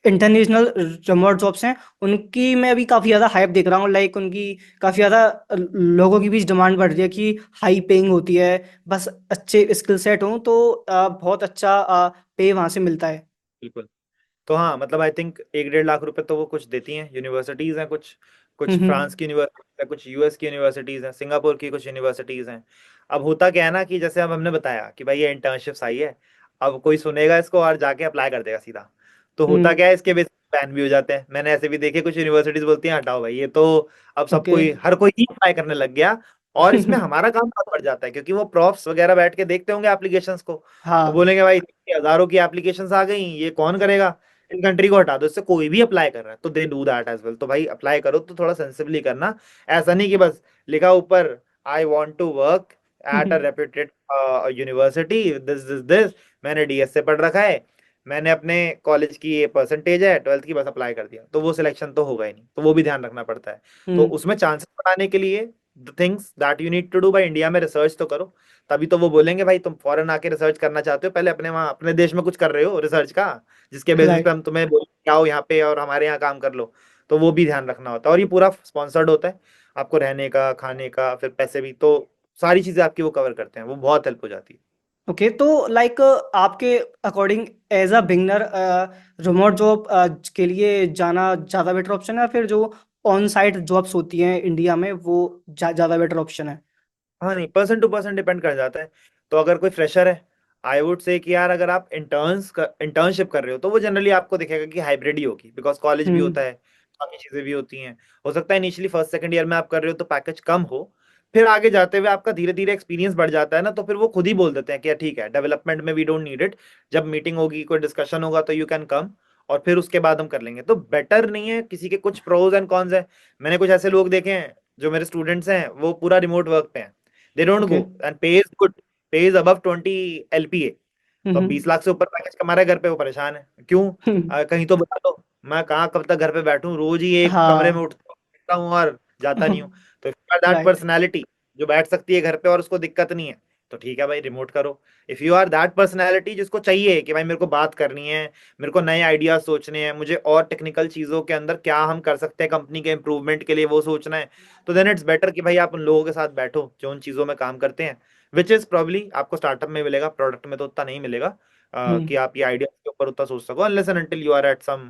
इंटरनेशनल रिमोट जॉब्स हैं उनकी मैं अभी काफ़ी ज़्यादा हाइप देख रहा हूँ, लाइक उनकी काफ़ी ज़्यादा लोगों की बीच डिमांड बढ़ रही है कि हाई पेइंग होती है, बस अच्छे स्किल सेट हों तो बहुत अच्छा पे वहाँ से मिलता है। बिल्कुल। तो हाँ मतलब आई थिंक 1-1.5 लाख रुपए तो वो कुछ देती हैं। यूनिवर्सिटीज हैं कुछ, कुछ फ्रांस हम्म की यूनिवर्सिटीज है, कुछ यूएस की यूनिवर्सिटीज हैं, सिंगापुर की कुछ यूनिवर्सिटीज हैं। अब होता क्या है ना कि जैसे अब हमने बताया कि भाई ये इंटर्नशिप्स आई है, अब कोई सुनेगा इसको और जाके अप्लाई कर देगा सीधा। तो होता हम्म क्या है, इसके बेसिस बैन भी हो जाते हैं। मैंने ऐसे भी देखे, कुछ यूनिवर्सिटीज बोलती हैं हटाओ भाई ये तो, अब सब ओके। कोई हर कोई ही अप्लाई करने लग गया। और इसमें हमारा काम बहुत बढ़ जाता है, क्योंकि वो प्रोफ्स वगैरह बैठ के देखते होंगे एप्लीकेशंस को, वो हाँ। बोलेंगे भाई इतनी हजारों की एप्लीकेशंस आ गई, ये कौन करेगा, इन कंट्री को हटा दो, इससे कोई भी अप्लाई कर रहा है, तो they do that as well. तो भाई अप्लाई करो तो थोड़ा सेंसिबली करना। ऐसा नहीं कि बस लिखा ऊपर I want to work at a reputed university, this मैंने डीएस से पढ़ रखा है, मैंने अपने कॉलेज की ये परसेंटेज है 12th की, बस अप्लाई कर दिया, तो वो सिलेक्शन तो होगा ही नहीं। तो वो भी ध्यान रखना पड़ता है। तो हम्म उसमें चांसेस बढ़ाने के लिए the things that you need to do, भाई इंडिया में रिसर्च तो करो। तभी तो वो बोलेंगे भाई तुम फॉरेन आके रिसर्च करना चाहते हो, पहले अपने वहाँ अपने देश में कुछ कर रहे हो रिसर्च का, जिसके बेसिस पे राइट। हम तुम्हें बोल के आओ यहाँ पे और हमारे यहाँ काम कर लो। तो वो भी ध्यान रखना होता है, और ये पूरा स्पॉन्सर्ड होता है। आपको रहने का, खाने का, फिर पैसे भी, तो सारी चीजें आपकी वो कवर करते हैं, वो बहुत हेल्प हो जाती है। ओके, तो लाइक आपके according as a beginner remote job के लिए जाना ज़्यादा बेटर ऑप्शन है या फिर जो ऑन साइट जॉब्स होती हैं इंडिया में वो ज़्यादा बेटर ऑप्शन है? हाँ नहीं, पर्सन टू पर्सन डिपेंड कर जाता है। तो अगर कोई फ्रेशर है, आई वुड से कि यार अगर आप इंटर्नशिप कर रहे हो, तो वो जनरली आपको दिखेगा कि हाइब्रिड ही होगी, बिकॉज कॉलेज भी हम्म होता है, बाकी चीजें भी होती हैं। हो सकता है इनिशियली फर्स्ट सेकंड ईयर में आप कर रहे हो तो पैकेज कम हो, फिर आगे जाते हुए आपका धीरे धीरे एक्सपीरियंस बढ़ जाता है ना, तो फिर वो खुद ही बोल देते हैं कि यार ठीक है, डेवलपमेंट में वी डोंट नीड इट, जब मीटिंग होगी कोई डिस्कशन होगा तो यू कैन कम, और फिर उसके बाद हम कर लेंगे। तो बेटर नहीं है, किसी के कुछ प्रोज एंड कॉन्स है। मैंने कुछ ऐसे लोग देखे हैं जो मेरे स्टूडेंट्स हैं, वो पूरा रिमोट वर्क पे हैं, दे डोंट गो ओके। एंड पे इज गुड, पे इज अबव 20 LPA। तो अब हम्म 20 लाख से ऊपर पैकेज कमा रहा है घर पे, वो परेशान है क्यों? हम्म, कहीं तो बता दो, मैं कहाँ कब तक घर पे बैठूं, रोज ही एक कमरे में हाँ। उठता हूँ और जाता नहीं हूँ। तो दैट राइट। पर्सनैलिटी जो बैठ सकती है घर पे और उसको दिक्कत नहीं है, तो ठीक है भाई रिमोट करो। If you are that personality जिसको चाहिए कि भाई मेरे को बात करनी है, मेरे को नए आइडियाज सोचने हैं, मुझे और टेक्निकल चीजों के अंदर क्या हम कर सकते हैं कंपनी के इंप्रूवमेंट के लिए, वो सोचना है, तो देन इट्स बेटर कि भाई आप उन लोगों के साथ बैठो जो उन चीजों में काम करते हैं, विच इज प्रॉब्ली आपको स्टार्टअप में मिलेगा, प्रोडक्ट में तो उतना नहीं मिलेगा। कि हम्म आप ये आइडिया के ऊपर उतना सोच सको, unless and until you are at some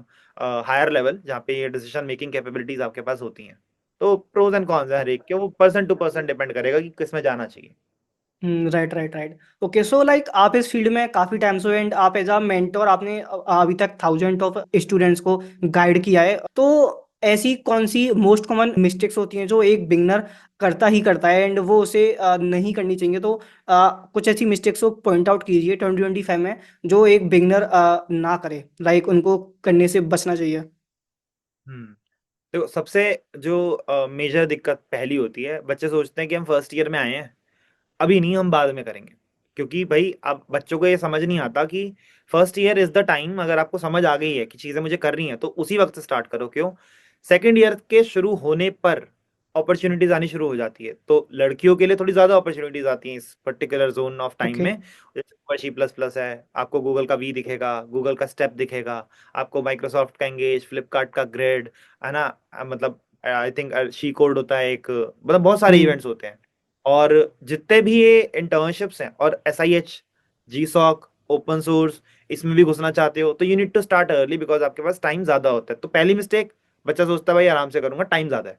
higher level जहाँ पे ये डिसीजन मेकिंग कैपेबिलिटीज आपके पास होती हैं। तो प्रोज एंड कॉन्स है हर एक के, वो पर्सन टू पर्सन डिपेंड करेगा कि किस में जाना चाहिए। Right right right. Okay, so like आप इस फील्ड में काफ़ी टाइम से हो एंड आप एज अ मेंटोर आपने अभी तक थाउजेंड ऑफ स्टूडेंट्स को गाइड किया है, तो ऐसी कौन सी मोस्ट कॉमन मिस्टेक्स होती हैं जो एक बिगनर करता ही करता है एंड वो उसे नहीं करनी चाहिए? तो कुछ ऐसी मिस्टेक्स को पॉइंट आउट कीजिए 2025 में जो एक बिगनर ना करे, लाइक उनको करने से बचना चाहिए। हम्म। तो सबसे जो मेजर दिक्कत पहली होती है, बच्चे सोचते हैं कि हम फर्स्ट ईयर में आए हैं, अभी नहीं, हम बाद में करेंगे। क्योंकि भाई अब बच्चों को ये समझ नहीं आता कि first year is the time, अगर आपको समझ आ गई है कि चीजें मुझे करनी है तो उसी वक्त से स्टार्ट करो। क्यों? सेकेंड ईयर के शुरू होने पर अपॉर्चुनिटीज आनी शुरू हो जाती है, तो लड़कियों के लिए थोड़ी ज्यादा अपॉर्चुनिटीज आती हैं इस particular zone of time okay. में। जैसे C++ है, आपको गूगल का वी दिखेगा, गूगल का स्टेप दिखेगा, आपको माइक्रोसॉफ्ट का एंगेज, फ्लिपकार्ट का ग्रेड, है ना। मतलब आई थिंक शी कोड होता है एक, मतलब बहुत सारे हम्म इवेंट्स होते हैं। और जितने भी ये इंटर्नशिप्स हैं, और SIH, GSOC, ओपन सोर्स, इसमें भी घुसना चाहते हो तो you need to start early, because आपके पास टाइम ज्यादा होता है। तो पहली मिस्टेक, बच्चा सोचता है भाई आराम से करूंगा, टाइम ज्यादा है।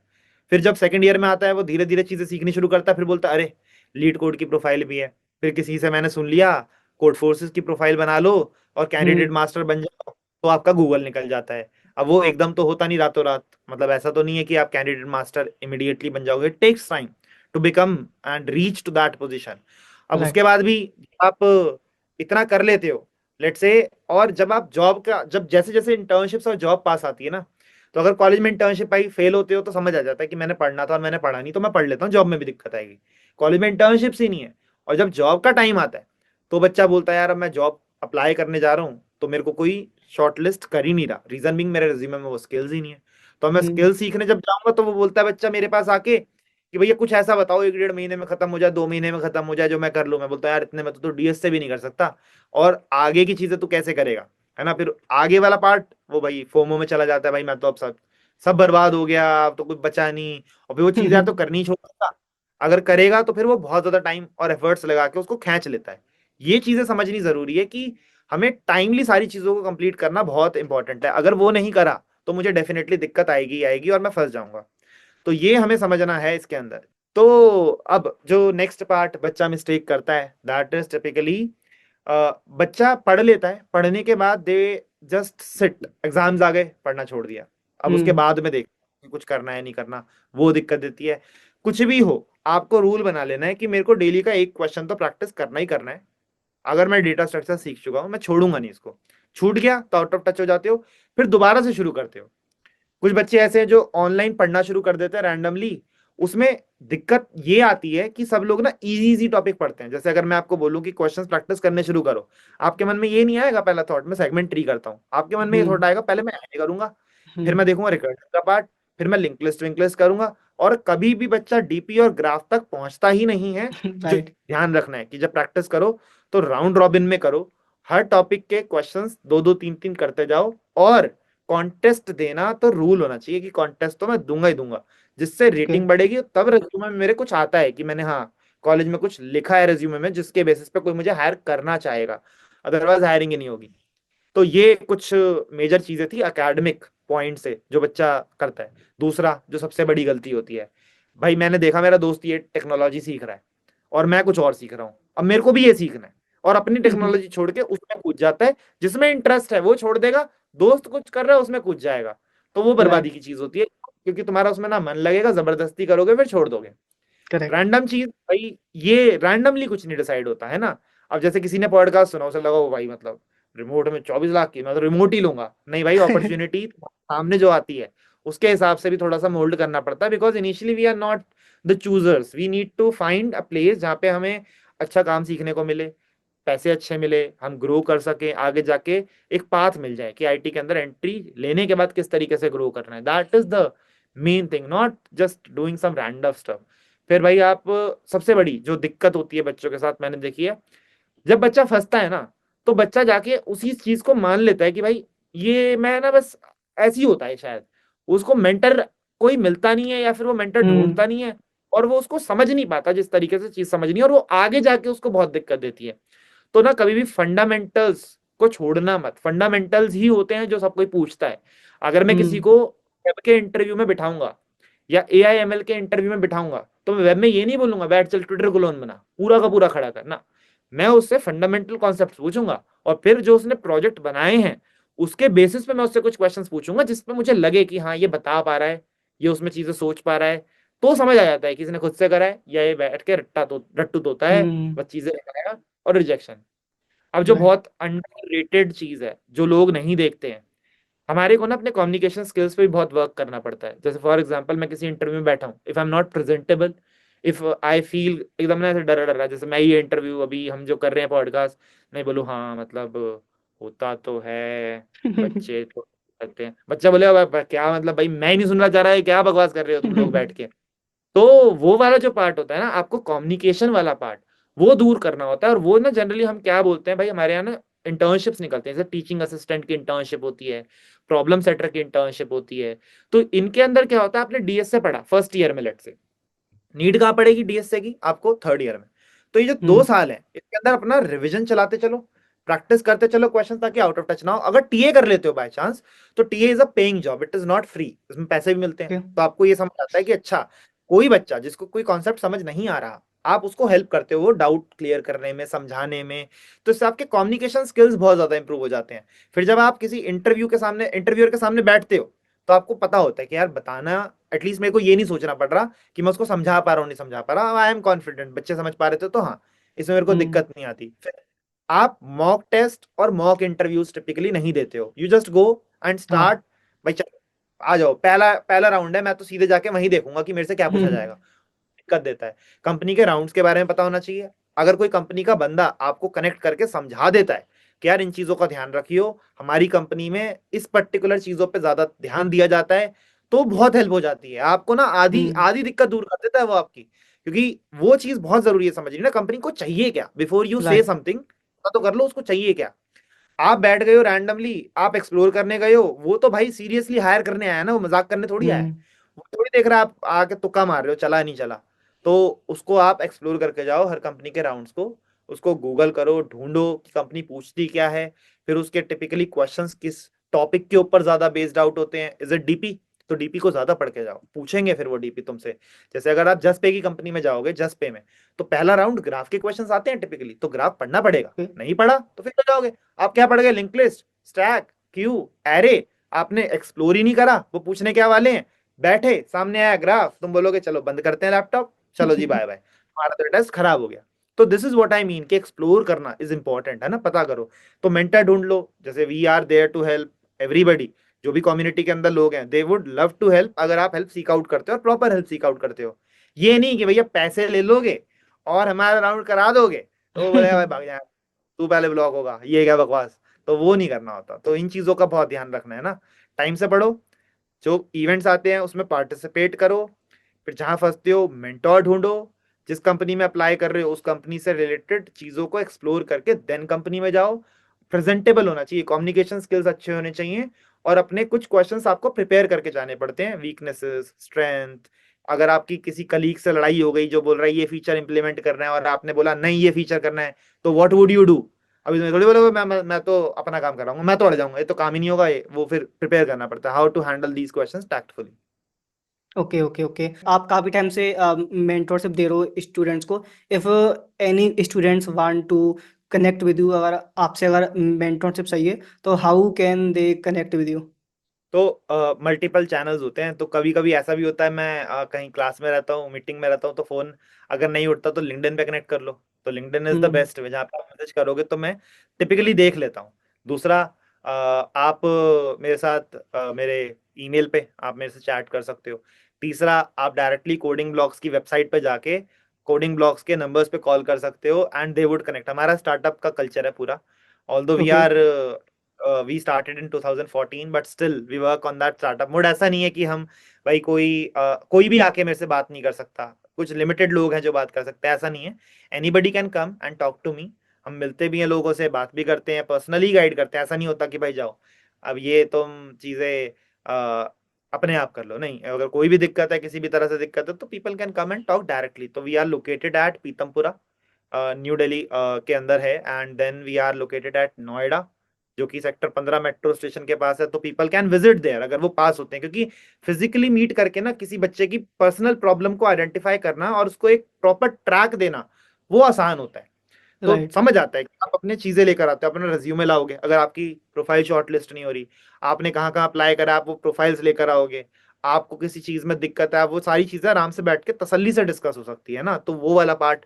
फिर जब सेकंड ईयर में आता है, वो धीरे धीरे चीजें सीखनी शुरू करता है, फिर बोलता है अरे लीड कोड की प्रोफाइल भी है, फिर किसी से मैंने सुन लिया कोड फोर्सेस की प्रोफाइल बना लो और कैंडिडेट हम्म मास्टर बन जाओ, तो आपका गूगल निकल जाता है। अब वो एकदम तो होता नहीं रातों रात, मतलब ऐसा तो नहीं है कि आप कैंडिडेट मास्टर इमिडिएटली बन जाओगे, takes time. To become and reach to that position. अब राइट। उसके बाद भी आप इतना कर लेते हो, लेट्स से, और जब आप जॉब का, जब जैसे जैसे इंटर्नशिप्स और जॉब पास आती है ना, तो अगर कॉलेज में इंटर्नशिप आई, फेल होते हो तो समझ आ जाता है कि मैंने पढ़ना था और मैंने पढ़ा नहीं, तो मैं पढ़ लेता हूँ, जॉब में भी दिक्कत आएगी। कॉलेज में इंटर्नशिप्स ही नहीं है, और जब जॉब का टाइम आता है तो बच्चा बोलता है यार अब मैं जॉब अप्लाई करने जा रहा हूँ तो मेरे को कोई शॉर्टलिस्ट कर ही नहीं रहा, रीजन बिंग मेरे रिज्यूमे में वो स्किल्स ही नहीं है। तो मैं हम्म। स्किल सीखने जब जाऊंगा तो वो बोलता है बच्चा मेरे पास आके कि भैया कुछ ऐसा बताओ 1 डेढ़ महीने में खत्म हो जाए, 2 महीने में खत्म हो जाए, जो मैं कर लूं। मैं बोलता हूँ यार इतने में तो तू डीएस से भी नहीं कर सकता, और आगे की चीजें तू कैसे करेगा, है ना। फिर आगे वाला पार्ट वो भाई फोमो में चला जाता है, भाई मैं तो अब सब सब बर्बाद हो गया, अब तो कुछ बचा नहीं, और फिर वो चीजें यार तो करनी ही छोड़ सकता। अगर करेगा तो फिर वो बहुत ज्यादा टाइम और एफर्ट्स लगा के उसको खींच लेता है। ये चीजें समझनी जरूरी है कि हमें टाइमली सारी चीजों को कंप्लीट करना बहुत इंपॉर्टेंट है। अगर वो नहीं करा तो मुझे डेफिनेटली दिक्कत आएगी आएगी और मैं फंस जाऊंगा। तो ये हमें समझना है इसके अंदर। तो अब जो नेक्स्ट पार्ट बच्चा मिस्टेक करता है, दैट इज टिपिकली बच्चा पढ़ लेता है, पढ़ने के बाद दे जस्ट सिट, एग्जाम्स आ गए, पढ़ना छोड़ दिया। अब उसके हम्म। बाद में देख कि कुछ करना है नहीं करना, वो दिक्कत देती है। कुछ भी हो, आपको रूल बना लेना है कि मेरे को डेली का एक क्वेश्चन तो प्रैक्टिस करना ही करना है। अगर मैं डेटा स्ट्रक्चर सीख चुका हूं मैं छोड़ूंगा नहीं इसको। छूट गया तो आउट ऑफ टच हो जाते हो, फिर दोबारा से शुरू करते हो। कुछ बच्चे ऐसे हैं जो ऑनलाइन पढ़ना शुरू कर देते हैं रैंडमली। उसमें दिक्कत ये आती है कि सब लोग ना इजी इजी टॉपिक पढ़ते हैं। जैसे अगर मैं आपको बोलूं कि क्वेश्चंस प्रैक्टिस करने शुरू करो, आपके मन में ये नहीं आएगा पहला थॉट मैं सेगमेंट ट्री करता हूं, आपके मन में ये थॉट हम्म। आएगा पहले मैं ऐसे करूंगा, फिर हम्म। मैं देखूंगा रिकर्जन का पार्ट, फिर मैं लिंक लिस्ट विंक लिस्ट करूंगा। और कभी भी बच्चा डीपी और ग्राफ तक पहुंचता ही नहीं है। जो राइट। ध्यान रखना है कि जब प्रैक्टिस करो तो राउंड रॉबिन में करो, हर टॉपिक के क्वेश्चंस दो दो तीन तीन करते जाओ। और कॉन्टेस्ट देना तो रूल होना चाहिए कि कॉन्टेस्ट तो मैं दूंगा ही दूंगा, जिससे ओके। रेटिंग बढ़ेगी, तब रेज्यूमे में मेरे कुछ आता है कि मैंने हाँ कॉलेज में कुछ लिखा है रेज्यूमे में जिसके बेसिस पे कोई मुझे हायर करना चाहेगा, अदरवाइज हायरिंग ही नहीं होगी। तो ये कुछ मेजर चीजें थी एकेडमिक पॉइंट से जो बच्चा करता है। दूसरा जो सबसे बड़ी गलती होती है, भाई मैंने देखा मेरा दोस्त ये टेक्नोलॉजी सीख रहा है और मैं कुछ और सीख रहा हूँ, अब मेरे को भी ये सीखना है, और अपनी टेक्नोलॉजी छोड़ के उसमें कूद जाता है। जिसमें इंटरेस्ट है वो छोड़ देगा, दोस्त कुछ कर रहा है उसमें कूद जाएगा, तो वो बर्बादी राइट। की चीज होती है, क्योंकि तुम्हारा उसमें ना मन लगेगा, जबरदस्ती करोगे फिर छोड़ दोगे। करेक्ट। रैंडम चीज भाई, ये रैंडमली कुछ नहीं डिसाइड होता है ना। अब जैसे किसी ने पॉडकास्ट सुना, उसे लगा वो भाई मतलब रिमोट में 24 लाख की, मैं तो रिमोट ही लूंगा। नहीं भाई, अपॉर्चुनिटी सामने जो आती है उसके हिसाब से भी थोड़ा सा मोल्ड करना पड़ता है, because initially we are not the choosers, we need to find a place जहाँ पे हमें अच्छा काम सीखने को मिले, पैसे अच्छे मिले, हम ग्रो कर सके, आगे जाके एक पाथ मिल जाए कि आईटी के अंदर एंट्री लेने के बाद किस तरीके से ग्रो करना है। That is the main thing, not just doing some random stuff. फिर भाई आप, सबसे बड़ी जो दिक्कत होती है बच्चों के साथ मैंने देखी है, जब बच्चा फंसता है ना, तो बच्चा जाके उसी चीज को मान लेता है कि भाई ये मैं ना बस ऐसे ही होता है शायद। उसको मेंटर कोई मिलता नहीं है या फिर वो मेंटर हम्म। ढूंढता नहीं है, और वो उसको समझ नहीं पाता जिस तरीके से चीज समझनी है, और वो आगे जाके उसको बहुत दिक्कत देती है। तो ना कभी भी फंडामेंटल्स को छोड़ना मत। फंडामेंटल्स ही होते हैं जो सब कोई पूछता है। अगर मैं किसी हम्म। को वेब के इंटरव्यू में बिठाऊंगा या एआईएमएल के इंटरव्यू में बिठाऊंगा, तो मैं वेब में ये नहीं बोलूंगा बैठ चल ट्विटर क्लोन बना पूरा का पूरा खड़ा करना। मैं उससे फंडामेंटल कॉन्सेप्ट पूछूंगा, और फिर जो उसने प्रोजेक्ट बनाए हैं उसके बेसिस पे मैं उससे कुछ क्वेश्चंस पूछूंगा जिसपे मुझे लगे कि हाँ ये बता पा रहा है, ये उसमें चीजें सोच पा रहा है। तो समझ आ जाता है कि इसने खुद से करा है या ये बैठ के रट्टू तोता है, हम्म। बस चीजें लगाएगा। और रिजेक्शन, अब जो राइट। बहुत अंडररेटेड चीज है जो लोग नहीं देखते हैं, हमारे को ना अपने कम्युनिकेशन स्किल्स पे भी बहुत वर्क करना पड़ता है। जैसे फॉर एग्जांपल मैं किसी इंटरव्यू में बैठा हूँ, if I am not presentable, if I feel एकदम ना ऐसे डरा डरा, जैसे मैं ये इंटरव्यू अभी हम जो कर रहे हैं पॉडकास्ट, नहीं बोलूँ हाँ मतलब होता तो है, बच्चे तो कहते हैं, बच्चा बोले क्या मतलब भाई मैं ही नहीं सुनना चाह रहा है, क्या बकवास कर रहे हो तुम लोग बैठ के। तो वो वाला जो पार्ट होता है ना, आपको कम्युनिकेशन वाला पार्ट वो दूर करना होता है। और वो ना जनरली हम क्या बोलते हैं भाई, हमारे यहाँ ना इंटर्नशिप्स निकलते हैं, जैसे टीचिंग असिस्टेंट की इंटर्नशिप होती है, प्रॉब्लम सेटर की इंटर्नशिप होती है। तो इनके अंदर क्या होता है, आपने डीएस से पढ़ा फर्स्ट ईयर में, लेट से नीड कहाँ पड़ेगी डीएसए की आपको थर्ड ईयर में। तो ये जो दो हम्म। साल है इसके अंदर अपना रिवीजन चलाते चलो, प्रैक्टिस करते चलो क्वेश्चन, ताकि आउट ऑफ टच ना हो। अगर टीए कर लेते हो बाय चांस, तो TA is a paying job, it is not free, इसमें पैसे भी मिलते हैं। ओके। तो आपको ये समझ आता है कि अच्छा कोई बच्चा जिसको कोई कॉन्सेप्ट समझ नहीं आ रहा, आप उसको हेल्प करते हो डाउट क्लियर करने में, समझाने में। तो इससे आपके कम्युनिकेशन स्किल्स बहुत ज्यादा इंप्रूव हो जाते हैं। फिर जब आप किसी इंटरव्यू के सामने इंटरव्यूअर के सामने बैठते हो, तो आपको पता होता है कि यार बताना, एटलीस्ट मेरे को ये नहीं सोचना पड़ रहा कि मैं उसको समझा पा रहा हूँ नहीं समझा पा रहा, आई एम कॉन्फिडेंट, बच्चे समझ पा रहे थे तो हाँ, इसमें मेरे को हम्म। दिक्कत नहीं आती। फिर आप मॉक टेस्ट और मॉक इंटरव्यूज टिपिकली नहीं देते हो, यू जस्ट गो एंड हाँ। स्टार्ट। भाई चलो आ जाओ, पहला पहला राउंड है, मैं तो सीधे जाके वहीं देखूंगा कि मेरे से क्या पूछा जाएगा। दिक्कत देता है। कंपनी के राउंड्स के बारे में पता होना चाहिए। अगर कोई कंपनी का बंदा आपको कनेक्ट करके समझा देता है कि यार इन चीजों का ध्यान रखियो, हमारी कंपनी में इस पर्टिकुलर चीजों पे ज्यादा ध्यान दिया जाता है, तो बहुत हेल्प हो जाती है आपको ना, आधी हम्म। आधी दिक्कत दूर कर देता है वो आपकी। क्योंकि वो चीज बहुत जरूरी है समझनी ना, कंपनी को चाहिए क्या, बिफोर यू से राइट। समथिंग तो कर लो उसको चाहिए क्या। आप बैठ गए हो रैंडमली, आप एक्सप्लोर करने गए हो, वो तो भाई सीरियसली हायर करने आया ना, वो मजाक करने थोड़ी आया है। हम्म। वो थोड़ी देख रहा है आप आके तुक्का मार रहे हो चला नहीं चला। तो उसको आप एक्सप्लोर करके जाओ हर कंपनी के राउंड्स को, उसको गूगल करो, ढूंढो कि कंपनी पूछती क्या है, फिर उसके टिपिकली क्वेश्चंस किस टॉपिक के ऊपर ज्यादा बेस्ड आउट होते हैं, इज इट डीपी, तो डीपी को ज्यादा पढ़ के जाओ, पूछेंगे फिर वो डीपी तुमसे। जैसे अगर आप जस्ट पे की कंपनी में जाओगे, जस्ट पे में, तो पहला राउंड ग्राफ के क्वेश्चंस आते हैं टिपिकली, तो ग्राफ पढ़ना पड़ेगा, ओके। नहीं पढ़ा तो फिर तो जाओगे। आप क्या पढ़ गए, link list, stack, Q, array, आपने एक्सप्लोर ही नहीं करा, वो पूछने क्या वाले हैं। बैठे सामने आया ग्राफ, तुम बोलोगे चलो बंद करते हैं लैपटॉप, चलो जी बाय बाय, हमारा तो टेस्ट खराब हो गया। तो this is what I mean कि एक्सप्लोर करना इज इंपॉर्टेंट है ना, पता करो। तो मेंटर ढूंढ लो, जैसे we are there to help everybody, जो भी कम्युनिटी के अंदर लोग हैं they would love to help, अगर आप हेल्प सीक आउट करते हो और प्रॉपर हेल्प सीक आउट करते हो। ये नहीं कि भैया पैसे ले लोगे और हमारा राउंड करा दोगे तो वो बोलेगा भाई भाग जाए, तू पहले ब्लॉक होगा, ये क्या बकवास। तो वो नहीं करना होता, तो इन चीजों का बहुत ध्यान रखना है ना। टाइम से पढ़ो, जो इवेंट्स आते हैं उसमें पार्टिसिपेट करो, फिर जहां फंसते हो मेंटोर ढूंढो, जिस कंपनी में अप्लाई कर रहे हो उस कंपनी से रिलेटेड चीजों को एक्सप्लोर करके देन कंपनी में जाओ। प्रेजेंटेबल होना चाहिए, कम्युनिकेशन स्किल्स अच्छे होने चाहिए, और अपने कुछ क्वेश्चंस आपको प्रिपेयर करके जाने पड़ते हैं, वीकनेसेस, स्ट्रेंथ। अगर आपकी किसी कलीग से लड़ाई हो गई जो बोल रहा है ये फीचर इंप्लीमेंट करना है और आपने बोला नहीं ये फीचर करना है, तो व्हाट वुड यू डू। अभी तुम्हें थोड़ी बोलोगे मैं तो अपना काम कर रहा हूँ, मैं तो अड़ जाऊंगा, ये तो काम ही नहीं होगा, ये वो फिर प्रिपेयर करना पड़ता है, how to handle these questions tactfully. Okay okay okay. आप काफ़ी टाइम से मेंटोरशिप दे रहे हो स्टूडेंट्स को। If any students want to connect with you, अगर आपसे अगर मेंटोरशिप चाहिए, तो how can they connect with you? तो मल्टीपल चैनल्स होते हैं, तो कभी कभी ऐसा भी होता है मैं कहीं क्लास में रहता हूँ, मीटिंग में रहता हूँ, तो फोन अगर नहीं उठता तो लिंक्डइन पे कनेक्ट कर लो। तो LinkedIn is the hmm. Best way, जहाँ पे आप मैसेज करोगे तो मैं टिपिकली देख लेता हूँ। दूसरा, आप मेरे साथ मेरे ईमेल पे आप मेरे से चैट कर सकते हो। तीसरा, आप डायरेक्टली कोडिंग ब्लॉक्स की वेबसाइट पे जाके कोडिंग ब्लॉक्स के नंबर्स पे कॉल कर सकते हो एंड दे वुड कनेक्ट। हमारा स्टार्टअप का कल्चर है पूरा, although we okay. Are we started in 2014 but still we work on that startup mode. ऐसा नहीं है कि हम भाई कोई भी आके मेरे से बात नहीं कर सकता, कुछ लिमिटेड लोग हैं जो बात कर सकते हैं, ऐसा नहीं है। Anybody can come and talk to me. हम मिलते भी हैं लोगों से, बात भी करते हैं, पर्सनली गाइड करते हैं, ऐसा नहीं होता कि भाई जाओ अब ये तुम चीजें अपने आप कर लो, नहीं। अगर कोई भी दिक्कत है, किसी भी तरह से दिक्कत है, तो people can come and talk directly. तो we are located at Pitampura, New Delhi के अंदर है, and then we are located at Noida, जो कि सेक्टर 15 मेट्रो स्टेशन के पास है। तो पीपल कैन विजिट देयर अगर वो पास होते हैं, क्योंकि फिजिकली मीट करके ना किसी बच्चे की पर्सनल प्रॉब्लम को आइडेंटिफाई करना और उसको एक प्रॉपर ट्रैक देना वो आसान होता है। तो राइट। समझ आता है कि आप अपने चीजें लेकर आते हो, अपना रिज्यूमे लाओगे, अगर आपकी प्रोफाइल शॉर्ट लिस्ट नहीं हो रही, आपने कहाँ कहाँ अप्लाई करा, आप वो प्रोफाइल्स लेकर आओगे। आपको किसी चीज में दिक्कत है, वो सारी चीजें आराम से बैठ के तसल्ली से डिस्कस हो सकती है ना, तो वो वाला पार्ट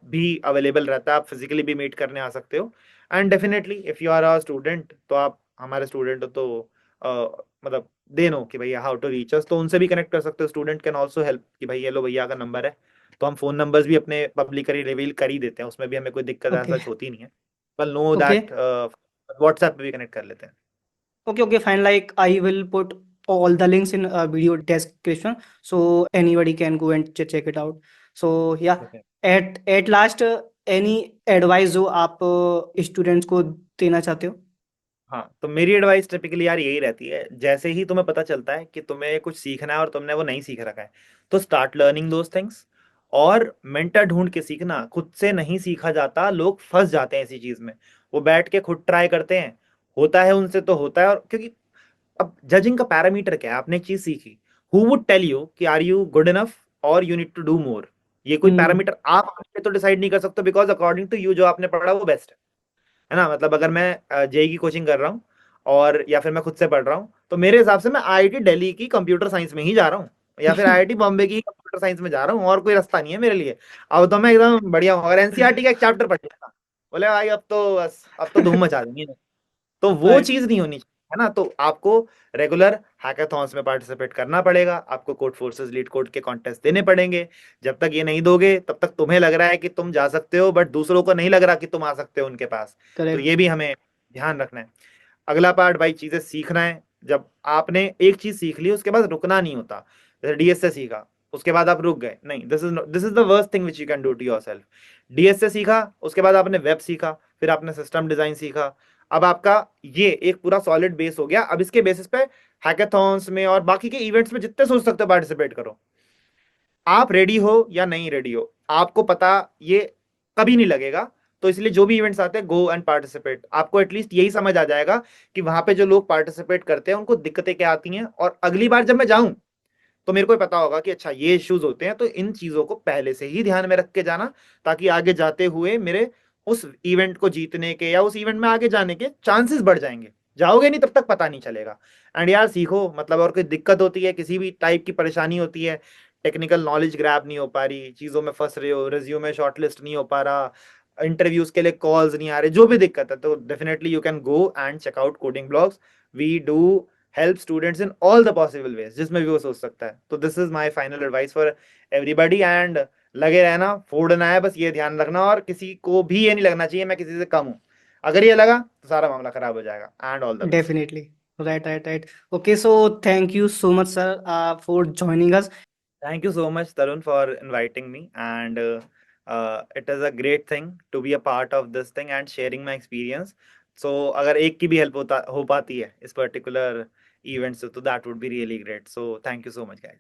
भी अवेलेबल रहता है, आप फिजिकली भी मीट करने आ सकते हो। And definitely if you are a student, तो आप हमारे स्टूडेंट हो तो मतलब दे नो कि भैया हाउ टू रीच अस, तो उनसे भी कनेक्ट कर सकते हो। स्टूडेंट कैन ऑल्सो हेल्प कि भाई ये लो भैया का नंबर है, तो हम फोन नंबर्स भी अपने पब्लिकली रिवील कर ही देते हैं, उसमें भी हमें कोई दिक्कत ओके ऐसा होती नहीं है। बल नो ओके दैट व्हाट्सएप पे भी कनेक्ट कर लेते हैं। Okay okay fine, like I will put all the links in video description, so anybody can go and check it out. So yeah, Okay. at last, any advice जो आप students को देना चाहते हो? हाँ, तो मेरी एडवाइस टिपिकली यार यही रहती है, जैसे ही तुम्हें पता चलता है कि तुम्हें कुछ सीखना है और तुमने वो नहीं सीख रखा है, तो स्टार्ट लर्निंग दोज थिंग्स। और मेंटर ढूंढ के सीखना, खुद से नहीं सीखा जाता, लोग फंस जाते हैं इसी चीज में। वो बैठ के खुद ट्राई करते हैं, होता है उनसे तो होता है, और क्योंकि अब जजिंग का पैरामीटर क्या है, आपने एक चीज सीखी, हु वुड टेल यू कि आर यू गुड इनफ और you need to do more. ये कोई हम्म। पैरामीटर आप अपने लिए तो डिसाइड नहीं कर सकते, बिकॉज अकॉर्डिंग टू यू जो आपने पढ़ा वो बेस्ट है ना। मतलब अगर मैं जेई की कोचिंग कर रहा हूँ, और या फिर मैं खुद से पढ़ रहा हूँ, तो मेरे हिसाब से मैं आईआईटी दिल्ली की कंप्यूटर साइंस में ही जा रहा हूँ, या फिर आईआईटी बॉम्बे की कंप्यूटर साइंस में जा रहा हूँ, और कोई रास्ता नहीं है मेरे लिए। अब तो मैं एकदम बढ़िया हूँ, अगर एनसीईआरटी का एक चैप्टर पढ़ लिया, बोले भाई अब तो बस, अब तो धूम मचा देंगे, तो वो राइट। चीज नहीं होनी चाहिए, है ना। तो आपको रेगुलर हैकाथॉन्स में पार्टिसिपेट करना पड़ेगा, आपको कोड फोर्सेस लीड कोड के कॉन्टेस्ट देने पड़ेंगे। जब तक ये नहीं दोगे तब तक तुम्हें लग रहा है कि तुम जा सकते हो, बट दूसरों को नहीं लग रहा कि तुम आ सकते हो उनके पास। तो करेक्ट। ये भी हमें ध्यान रखना है। अगला पार्ट भाई, चीजें सीखना है। जब आपने एक चीज सीख ली उसके बाद रुकना नहीं होता। जैसे डीएसए सीखा, उसके बाद आप रुक गए, नहीं, this is the worst thing which you can do to yourself. DSA सीखा, उसके बाद आपने वेब सीखा, फिर आपने सिस्टम डिजाइन सीखा। अब आपका ये एक पूरा सॉलिड बेस हो गया, अब इसके बेसिस पे हैकाथॉन्स में और बाकी के इवेंट्स में जितने सोच सकते हो पार्टिसिपेट करो। आप रेडी हो या नहीं रेडी हो, आपको पता ये कभी नहीं लगेगा। तो इसलिए जो भी इवेंट्स आते हैं, गो एंड पार्टिसिपेट। आपको एटलीस्ट यही समझ आ जाएगा कि वहां पे जो लोग पार्टिसिपेट करते हैं उनको दिक्कतें क्या आती हैं, और अगली बार जब मैं जाऊं तो मेरे को पता होगा कि अच्छा ये इश्यूज होते हैं, तो इन चीजों को पहले से ही ध्यान में रख के जाना, ताकि आगे जाते हुए मेरे उस इवेंट को जीतने के या उस इवेंट में आगे जाने के चांसेस बढ़ जाएंगे। जाओगे नहीं तब तक पता नहीं चलेगा। एंड यार सीखो, मतलब और कोई दिक्कत होती है, किसी भी टाइप की परेशानी होती है, टेक्निकल नॉलेज ग्रैब नहीं हो पा रही, चीजों में फंस रहे हो, रिज्यूमे शॉर्टलिस्ट नहीं हो पा रहा, इंटरव्यूज के लिए कॉल्स नहीं आ रहे, जो भी दिक्कत है, तो definitely you can go and check out coding blogs. We do help students in all the possible ways, जिसमें भी वो सोच सकता है। तो this is my final advice for everybody. And लगे रहना, फोड़ना है, बस ये ध्यान रखना, और किसी को भी ये नहीं लगना चाहिए मैं किसी से कम हूं। अगर ये लगा तो सारा मामला खराब हो जाएगा। And all the best. Definitely. Right, right, right. Okay, so thank you so much sir for joining us. Thank you so much, Tarun, for inviting me. And it is a great thing to be a part of this thing and sharing my experience. So, अगर एक की भी help होता हो पाती है इस particular event से, तो that would be really great. So thank you so much guys.